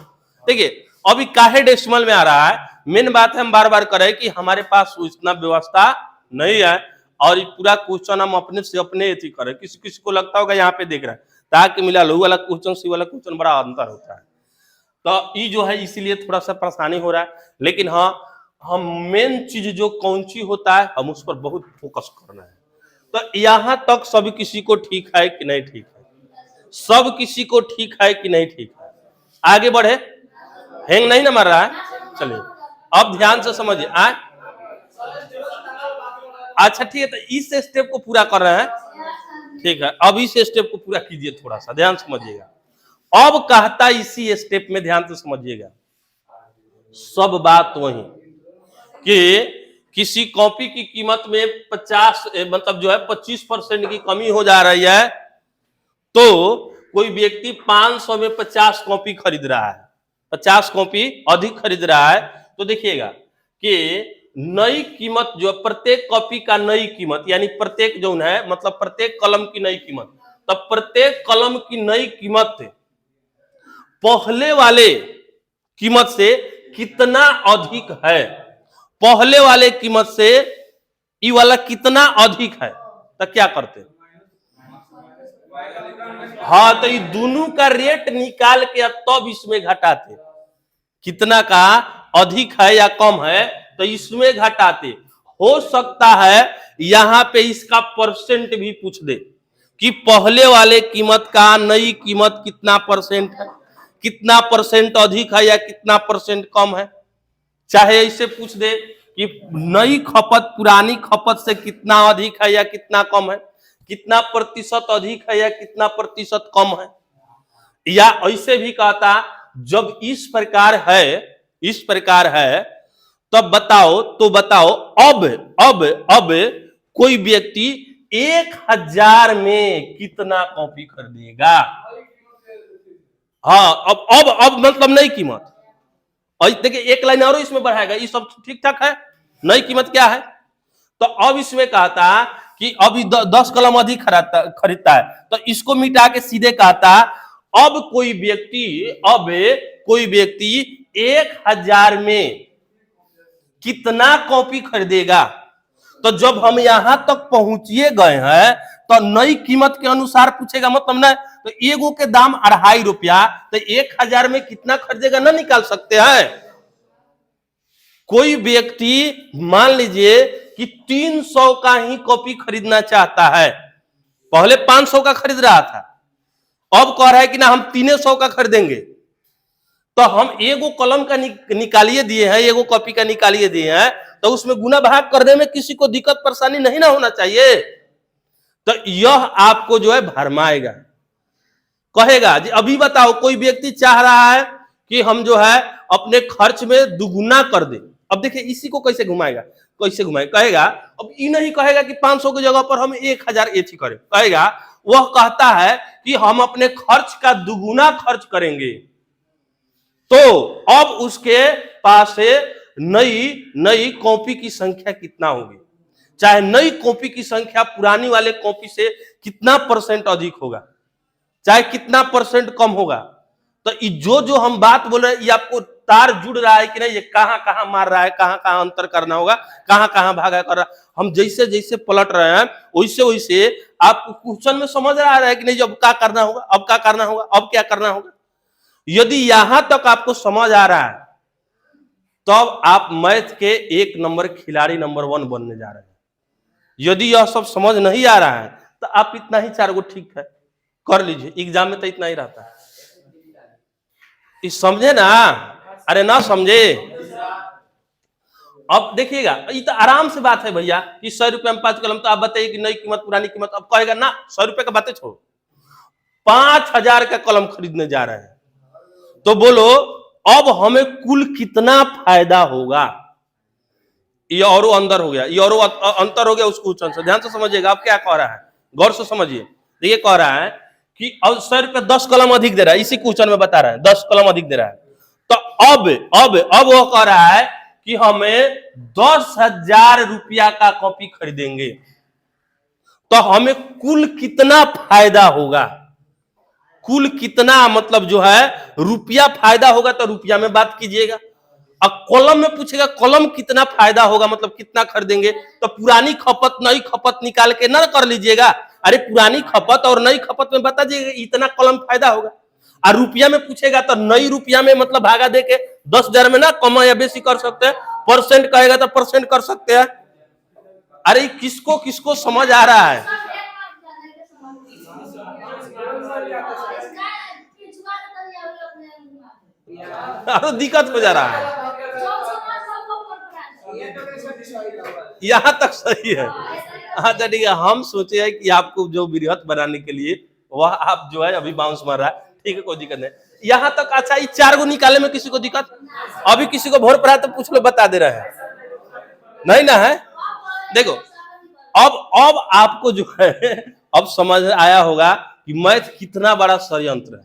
देखिए अभी काहे डेसिमल में आ रहा है, मेन बात है हम बार बार करें कि हमारे पास इतना व्यवस्था नहीं है, और ये पूरा क्वेश्चन हम अपने से अपने एथी करें। किसी किसी को लगता होगा यहाँ पे देख रहा है ताकि मिला लो वाला क्वेश्चन सी वाला क्वेश्चन बड़ा अंतर होता है, तो ये जो है इसीलिए थोड़ा सा परेशानी हो रहा है। लेकिन हाँ हम मेन चीज जो कौन सी होता है हम उस पर बहुत फोकस करना है। तो यहाँ तक सभी किसी को ठीक है कि नहीं ठीक है, सब किसी को ठीक है कि नहीं ठीक है, आगे बढ़े, हैंग नहीं ना मार रहा है। चलिए अब ध्यान से समझिए। अच्छा ठीक है, तो इस स्टेप को पूरा कर रहे हैं, ठीक है, अब इस स्टेप को पूरा कीजिए, थोड़ा सा ध्यान समझिएगा। अब कहता इसी स्टेप में ध्यान से समझिएगा, सब बात वही कि किसी कॉपी की कीमत में 50 मतलब जो है 25% की कमी हो जा रही है, तो कोई व्यक्ति 500 में 50 कॉपी खरीद रहा है, 50 कॉपी अधिक खरीद रहा है, तो देखिएगा कि नई कीमत जो प्रत्येक कॉपी का नई कीमत, यानी प्रत्येक जो है मतलब प्रत्येक कलम की नई कीमत, तब प्रत्येक कलम की नई कीमत पहले वाले कीमत से कितना अधिक है, पहले वाले कीमत से ये वाला कितना अधिक है, तो क्या करते, हाँ तो ये दोनों का रेट निकाल के तब इसमें घटाते, कितना का अधिक है या कम है तो इसमें घटाते। हो सकता है यहां पे इसका परसेंट भी पूछ दे कि पहले वाले कीमत का नई कीमत कितना परसेंट है, कितना परसेंट अधिक है या कितना परसेंट कम है, चाहे ऐसे पूछ दे कि नई खपत पुरानी खपत से कितना अधिक है या कितना कम है, कितना प्रतिशत अधिक है या कितना प्रतिशत कम है, या ऐसे भी कहता जब इस प्रकार है तब बताओ, तो बताओ अब कोई व्यक्ति 1000 में कितना कॉपी खरीदेगा। हाँ अब मतलब नई कीमत, देखिए एक लाइन और इसमें बढ़ाएगा, ये सब ठीक ठाक है, नई कीमत क्या है, तो अब इसमें कहता कि अभी 10 कलम अधिक खरीदता है, तो इसको मिटा के सीधे कहता अब कोई व्यक्ति 1000 में कितना कॉपी खरीदेगा। तो जब हम यहां तक पहुंचिए गए हैं तो नई कीमत के अनुसार पूछेगा, मतलब ना तो एगो के दाम 2.5 रुपया, तो 1000 में कितना खरीदेगा ना निकाल सकते हैं। कोई व्यक्ति मान लीजिए कि 300 का ही कॉपी खरीदना चाहता है, पहले 500 का खरीद रहा था, अब कह रहा है कि ना हम 300 का खरीदेंगे, तो हम एगो कलम का निकालिए दिए हैं, एगो कॉपी का निकालिए दिए हैं, तो उसमें गुना भाग करने में किसी को दिक्कत परेशानी नहीं ना होना चाहिए। तो यह आपको जो है भरमाएगा, कहेगा जी अभी बताओ कोई व्यक्ति चाह रहा है कि हम जो है अपने खर्च में दुगुना कर दे, अब देखिए इसी को कैसे घुमाएगा, कहेगा अब ये नहीं कहेगा कि 500 की जगह पर हम 1000 एथी करें, कहेगा वह कहता है कि हम अपने खर्च का दुगुना खर्च करेंगे, तो अब उसके पास से नई कॉपी की संख्या कितना होगी, चाहे नई कॉपी की संख्या पुरानी वाले कॉपी से कितना परसेंट अधिक होगा, चाहे कितना परसेंट कम होगा। तो जो हम बात बोल रहे हैं ये आपको तार जुड़ रहा है कि नहीं, ये कहां मार रहा है, कहां अंतर करना होगा, कहां भागा कर रहा है, हम जैसे जैसे पलट रहे हैं वैसे आपको क्वेश्चन में समझ आ रहा है कि नहीं, अब क्या करना होगा, अब क्या करना होगा, अब क्या करना होगा। यदि यहां तक आपको समझ आ रहा है तब आप मैथ के 1 नंबर खिलाड़ी नंबर 1 बनने जा रहे हैं। यदि यह सब समझ नहीं आ रहा है तो आप इतना ही 4 गो ठीक है कर लीजिए, एग्जाम में तो इतना ही रहता है, इस समझे ना, अरे ना समझे। अब देखिएगा ये तो आराम से बात है भैया कि 100 रुपए में 5 कलम, तो आप बताइए कि नई कीमत पुरानी कीमत, अब कहेगा ना 100 रुपए का बातें छोड़ो, 5000 का कलम खरीदने जा रहे हैं, तो बोलो अब हमें कुल कितना फायदा होगा। ये और अंदर हो गया, ये और अंतर हो गया उस क्वेश्चन से। ध्यान से समझिएगा आप क्या कह रहा है, गौर से समझिए। देखिए कह रहा है कि अब 100 रुपये 10 कलम अधिक दे रहा है, इसी क्वेश्चन में बता रहा है 10 कलम अधिक दे रहा है। तो अब वो कह रहा है कि हमें 10,000 रुपया का कॉपी खरीदेंगे, तो हमें कुल कितना फायदा होगा। कुल कितना मतलब जो है रुपया फायदा होगा, तो रुपया में बात कीजिएगा। अब कॉलम में पूछेगा कॉलम कितना फायदा होगा, मतलब कितना खरीदेंगे, तो पुरानी खपत नई खपत निकाल के ना कर लीजिएगा। अरे पुरानी खपत और नई खपत में बता दीजिएगा इतना कॉलम फायदा होगा। और रुपया में पूछेगा तो नई रुपया में मतलब भागा दे के 10,000 में ना कम या बेसी कर सकते हैं, परसेंट कहेगा तो परसेंट कर सकते हैं। अरे किसको किसको समझ आ रहा है? अरे दिक्कत हो जा रहा है, यहाँ तक सही है। अच्छा ठीक है, हम सोचे हैं कि आपको जो बृहत बनाने के लिए वह आप जो है अभी बाउंस मार रहा है, ठीक है कोई दिक्कत नहीं यहाँ तक। अच्छा ये 4 गो निकाले में किसी को दिक्कत? अभी किसी को भोर पड़ा तो पूछ लो, बता दे रहे हैं नहीं ना है। देखो अब आपको जो है अब समझ आया होगा कि मैथ कितना बड़ा षड्यंत्र है,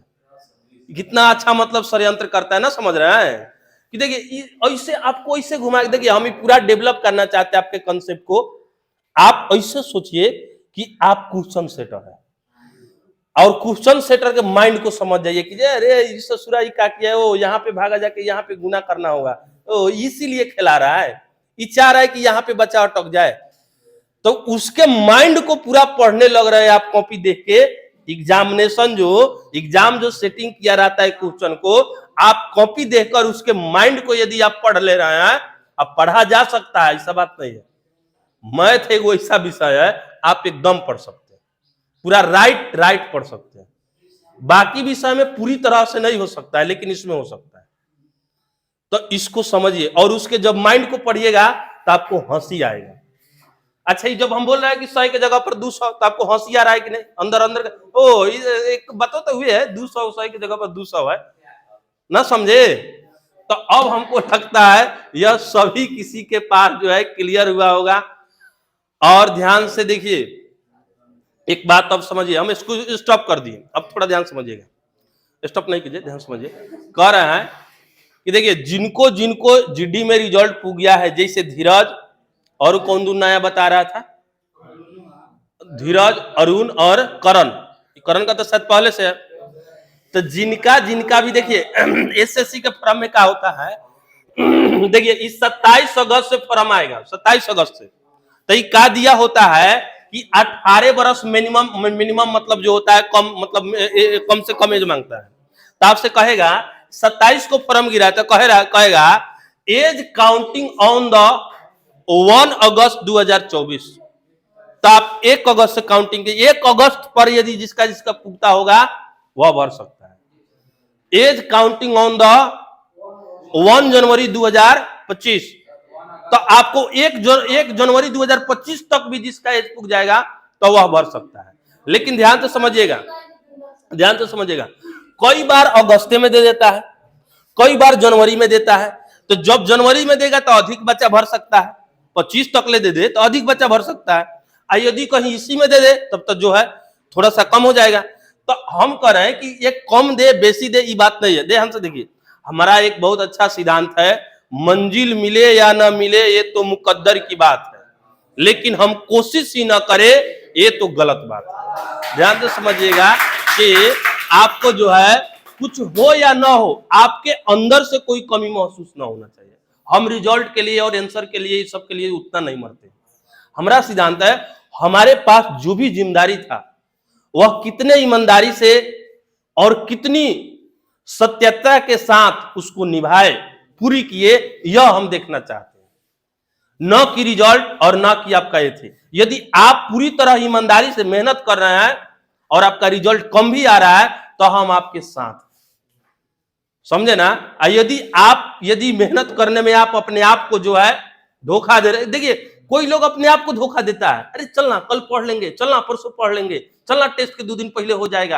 कितना अच्छा मतलब षड्यंत्र करता है ना, समझ रहे हैं कि देखिए ऐसे आपको ऐसे घुमा के देखिए, हम पूरा डेवलप करना चाहते हैं आपके कॉन्सेप्ट को। आप ऐसे सोचिए कि आप क्वेश्चन सेटर है और क्वेश्चन सेटर के माइंड को समझ जाइए कि अरे इस ससुरा ही का किया है, वो यहाँ पे भागा जाके यहाँ पे गुना करना होगा, ओ इसीलिए खिला रहा है, ये चाह रहा है कि यहाँ पे बच्चा अटक जाए। तो उसके माइंड को पूरा पढ़ने लग रहे हैं आप कॉपी देख के। एग्जाम जो सेटिंग किया रहता है क्वेश्चन को, आप कॉपी देखकर उसके माइंड को यदि आप पढ़ ले रहे हैं, अब पढ़ा जा सकता है, ऐसा बात नहीं है। मैथ एक ऐसा विषय है आप एकदम पढ़ सकते हैं, पूरा राइट पढ़ सकते हैं। बाकी विषय में पूरी तरह से नहीं हो सकता है, लेकिन इसमें हो सकता है। तो इसको समझिए और उसके जब माइंड को पढ़िएगा तो आपको हंसी आएगा। अच्छा, जब हम बोल रहे हैं कि 100 की जगह पर 200, तो आपको हंसी आ रहा है कि नहीं? अंदर ओ एक बातों तो हुई है 200 100 की जगह पर 200 है ना, समझे? तो अब हमको लगता है यह सभी किसी के पास जो है क्लियर हुआ होगा। और ध्यान से देखिए एक बात अब समझिए, हम इसको स्टॉप कर दिए, अब थोड़ा ध्यान समझिएगा, स्टॉप नहीं कीजिए, ध्यान समझिए। कह रहे हैं कि देखिए जिनको जिनको जीडी में रिजल्ट पूग गया है, जैसे धीरज और कौन दो नया बता रहा था, धीरज, अरुण और करण का तो शायद पहले से है। तो जिनका भी देखिए एसएससी के फॉर्म में क्या होता है, देखिए इस 27 अगस्त से फॉर्म आएगा, 27 अगस्त से। तो ये क्या दिया होता है कि 18 वर्ष मिनिमम मतलब जो होता है कम, मतलब कम से कम एज मांगता है। तो आपसे कहेगा 27 को फॉर्म गिरा, तो कहेगा एज काउंटिंग ऑन द 1 अगस्त 2024। तो आप 1 अगस्त से काउंटिंग के 1 अगस्त पर यदि जिसका पुख्ता होगा वह भर सकता है। एज काउंटिंग ऑन द 1 जनवरी 2025, तो आपको 1 जनवरी 2025 तक भी जिसका एज पुग जाएगा तो वह भर सकता है। लेकिन ध्यान से समझिएगा, कई बार अगस्त में दे देता है, कई बार जनवरी में देता है। तो जब जनवरी में देगा तो अधिक बच्चा भर सकता है, 25 तक ले दे तो अधिक बच्चा भर सकता है। यदि कहीं इसी में दे दे तब तक जो है थोड़ा सा कम हो जाएगा। तो हम कह रहे हैं कि ये कम दे बेसी दे, ये बात नहीं है। ध्यान से देखिए, हमारा एक बहुत अच्छा सिद्धांत है, मंजिल मिले या ना मिले ये तो मुकद्दर की बात है, लेकिन हम कोशिश ही ना करें ये तो गलत बात है। ध्यान से समझिएगा कि आपको जो है कुछ हो या ना हो, आपके अंदर से कोई कमी महसूस ना होना चाहिए। हम रिजल्ट के लिए और आंसर के लिए सब के लिए उतना नहीं मरते। हमारा सिद्धांत है हमारे पास जो भी जिम्मेदारी था वह कितने ईमानदारी से और कितनी सत्यता के साथ उसको निभाए, पूरी किए, यह हम देखना चाहते हैं, न कि रिजल्ट और न कि आपका ये थे। यदि आप पूरी तरह ईमानदारी से मेहनत कर रहे हैं और आपका रिजल्ट कम भी आ रहा है तो हम आपके साथ, समझे ना? यदि मेहनत करने में आप अपने आप को जो है धोखा दे रहे, देखिए कोई लोग अपने आप को धोखा देता है, अरे चलना कल पढ़ लेंगे, चलना परसों पढ़ लेंगे, चलना टेस्ट के 2 दिन पहले हो जाएगा।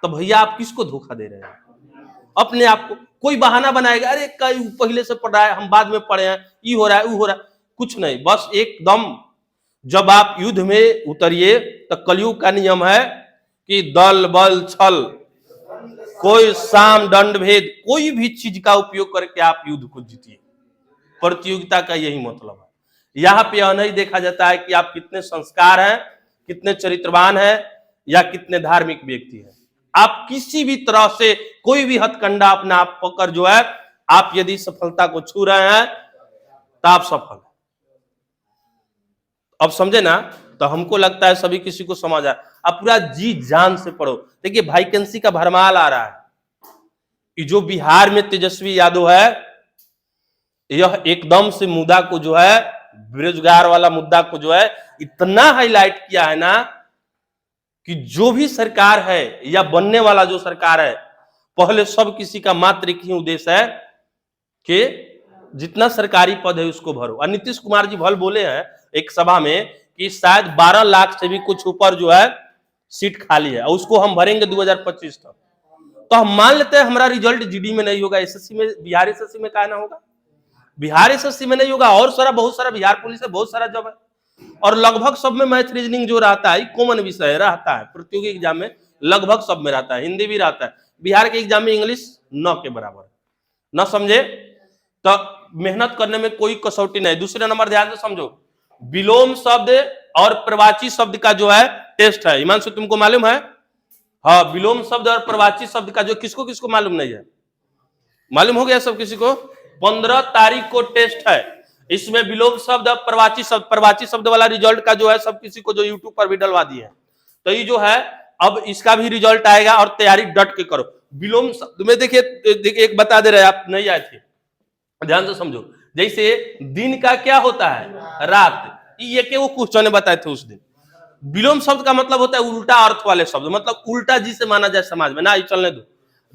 तो भैया आप किसको धोखा दे रहे हैं? अपने आप को कोई बहाना बनाएगा, अरे कई पहले से पढ़ रहा है, हम बाद में पढ़े हैं, ये हो रहा है वो हो रहा है, कुछ नहीं। बस एकदम जब आप युद्ध में उतरिए तो कलयुग का नियम है कि दल बल छल, कोई साम दंड भेद, कोई भी चीज का उपयोग करके आप युद्ध को जीतिए। प्रतियोगिता का यही मतलब है। यहाँ पे यह नहीं देखा जाता है कि आप कितने संस्कार हैं, कितने चरित्रवान हैं या कितने धार्मिक व्यक्ति हैं। आप किसी भी तरह से कोई भी हथकंडा अपना आप पकड़ जो है, आप यदि सफलता को छू रहे हैं तो आप सफल हैं। अब समझे ना? तो हमको लगता है सभी किसी को समझ आए। आप पूरा जी जान से पढ़ो। देखिए वैकेंसी का भरमाल आ रहा है। ये जो बिहार में तेजस्वी यादव है, यह एकदम से मुद्दा को जो है, बेरोजगार वाला मुद्दा को जो है इतना हाईलाइट किया है ना कि जो भी सरकार है या बनने वाला जो सरकार है, पहले सब किसी का मात्र एक ही उद्देश्य है कि जितना सरकारी पद है उसको भरो। और नीतीश कुमार जी भल बोले हैं एक सभा में कि शायद 12 लाख से भी कुछ ऊपर जो है सीट खाली है और उसको हम भरेंगे 2025 तक। तो हम मान लेते हैं हमारा रिजल्ट जीडी में नहीं होगा, एसएससी में, बिहार एसएससी में क्या ना होगा, बिहार एसएससी में नहीं होगा, और सारा बहुत सारा बिहार पुलिस है, बहुत सारा जॉब है। और लगभग सब में मैथ रीजनिंग जो रहता है कॉमन विषय रहता है, प्रतियोगी एग्जाम में लगभग सब में रहता है, हिंदी भी रहता है। बिहार के एग्जाम में इंग्लिश 9 के बराबर है, ना समझे तो मेहनत करने में कोई कसौटी नहीं। दूसरे नंबर ध्यान से समझो, विलोम शब्द और प्रवाची शब्द का जो है टेस्ट है। हिमांशु तुमको मालूम है? हाँ, विलोम शब्द और प्रवाची शब्द का जो किसको किसको मालूम नहीं है? मालूम हो गया सब किसी को? 15 तारीख को टेस्ट है। इसमें विलोम शब्द और प्रवाची शब्द वाला रिजल्ट का जो है सब किसी को जो यूट्यूब पर भी डलवा दिए हैं। तो ये जो है अब इसका भी रिजल्ट आएगा और तैयारी डट के करो। विलोम शब्द में देखिए एक बता दे रहे, आप नहीं आए थे, ध्यान से समझो। जैसे दिन का क्या होता है? रात। ये के वो क्वेश्चन बताए थे उस दिन। विलोम शब्द का मतलब होता है उल्टा अर्थ वाले शब्द, मतलब उल्टा जिसे माना जाए समाज में ना, ये चलने दो।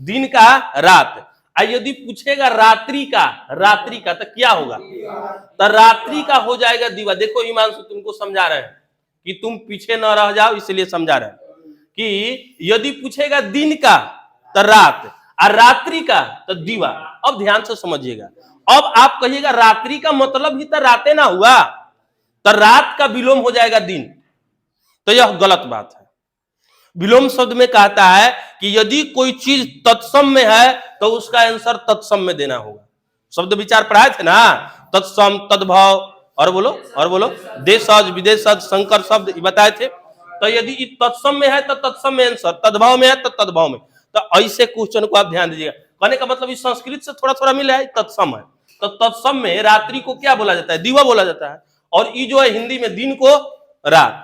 दिन का रात। यदि पूछेगा रात्रि का तो क्या होगा? तो रात्रि का हो जाएगा दिवा। देखो हिमांशु तुमको समझा रहे हैं कि तुम पीछे न रह जाओ, इसलिए समझा रहे हैं कि यदि पूछेगा दिन का तो रात और रात्रि का तो दिवा। अब ध्यान से समझिएगा, अब आप कहिएगा रात्रि का मतलब ही तो रातें ना हुआ, तो रात का विलोम हो जाएगा दिन, तो यह गलत बात है। विलोम शब्द में कहता है कि यदि कोई चीज तत्सम में है तो उसका आंसर तत्सम में देना होगा। शब्द विचार पढ़ाए थे ना, तत्सम, तद्भव, और बोलो देशज, विदेशज, संकर शब्द बताए थे। तो यदि तत्सम में है तो तत्सम में आंसर, तद्भव में है तो तद्भव में। तो ऐसे क्वेश्चन को आप ध्यान दीजिएगा। कहने का मतलब इस संस्कृत से थोड़ा थोड़ा मिला है, तत्सम है। तो तत्सम में रात्रि को क्या बोला जाता है? दिवा बोला जाता है। और ये जो है हिंदी में दिन को रात।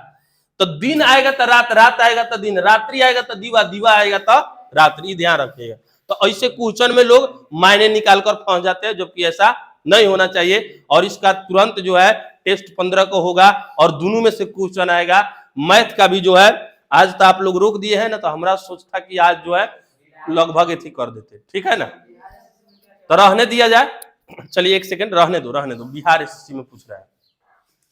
तो दिन आएगा तो रात, रात आएगा तो दिन, रात्रि आएगा तो दिवा, दिवा आएगा तो रात्रि। ध्यान रखिएगा। तो ऐसे क्वेश्चन में लोग मायने निकालकर पहुंच जाते हैं, जबकि ऐसा नहीं होना चाहिए। और इसका तुरंत जो है टेस्ट 15 को होगा और दोनों में से क्वेश्चन आएगा। मैथ का भी जो है आज तो आप लोग रोक दिए हैं ना, तो हमारा सोच था कि आज जो है लगभग एथी कर देते, ठीक है ना? तो रहने दिया जाए। चलिए एक सेकंड, रहने दो। बिहार एसएससी में पूछ रहा है।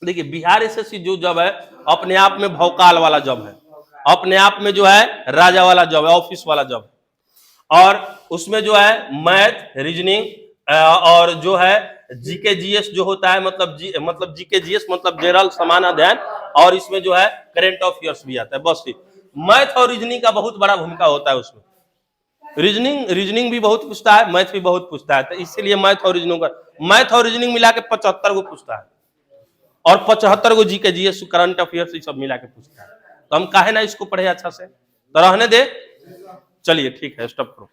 देखिए बिहार एसएससी जो जॉब है अपने आप में भौकाल वाला जॉब है, अपने आप में जो है राजा वाला जॉब है, ऑफिस वाला जॉब है। और उसमें जो है मैथ, रीजनिंग और जो है जीके जीएस जो होता है, मतलब जीके जीएस मतलब जनरल समान अध्ययन, और इसमें जो है करंट अफेयर्स भी आता है। बस मैथ और रीजनिंग का बहुत बड़ा भूमिका होता है उसमें। रीजनिंग भी बहुत पूछता है, मैथ भी बहुत पूछता है। तो इसीलिए मैथ और रीजनिंग मिला के 75 को पूछता है और 75 को जीके जीएस करंट अफेयर्स सब मिला के पूछता है। तो हम काहे ना इसको पढ़े अच्छा से? तो रहने दे। चलिए ठीक है, स्टॉप करो।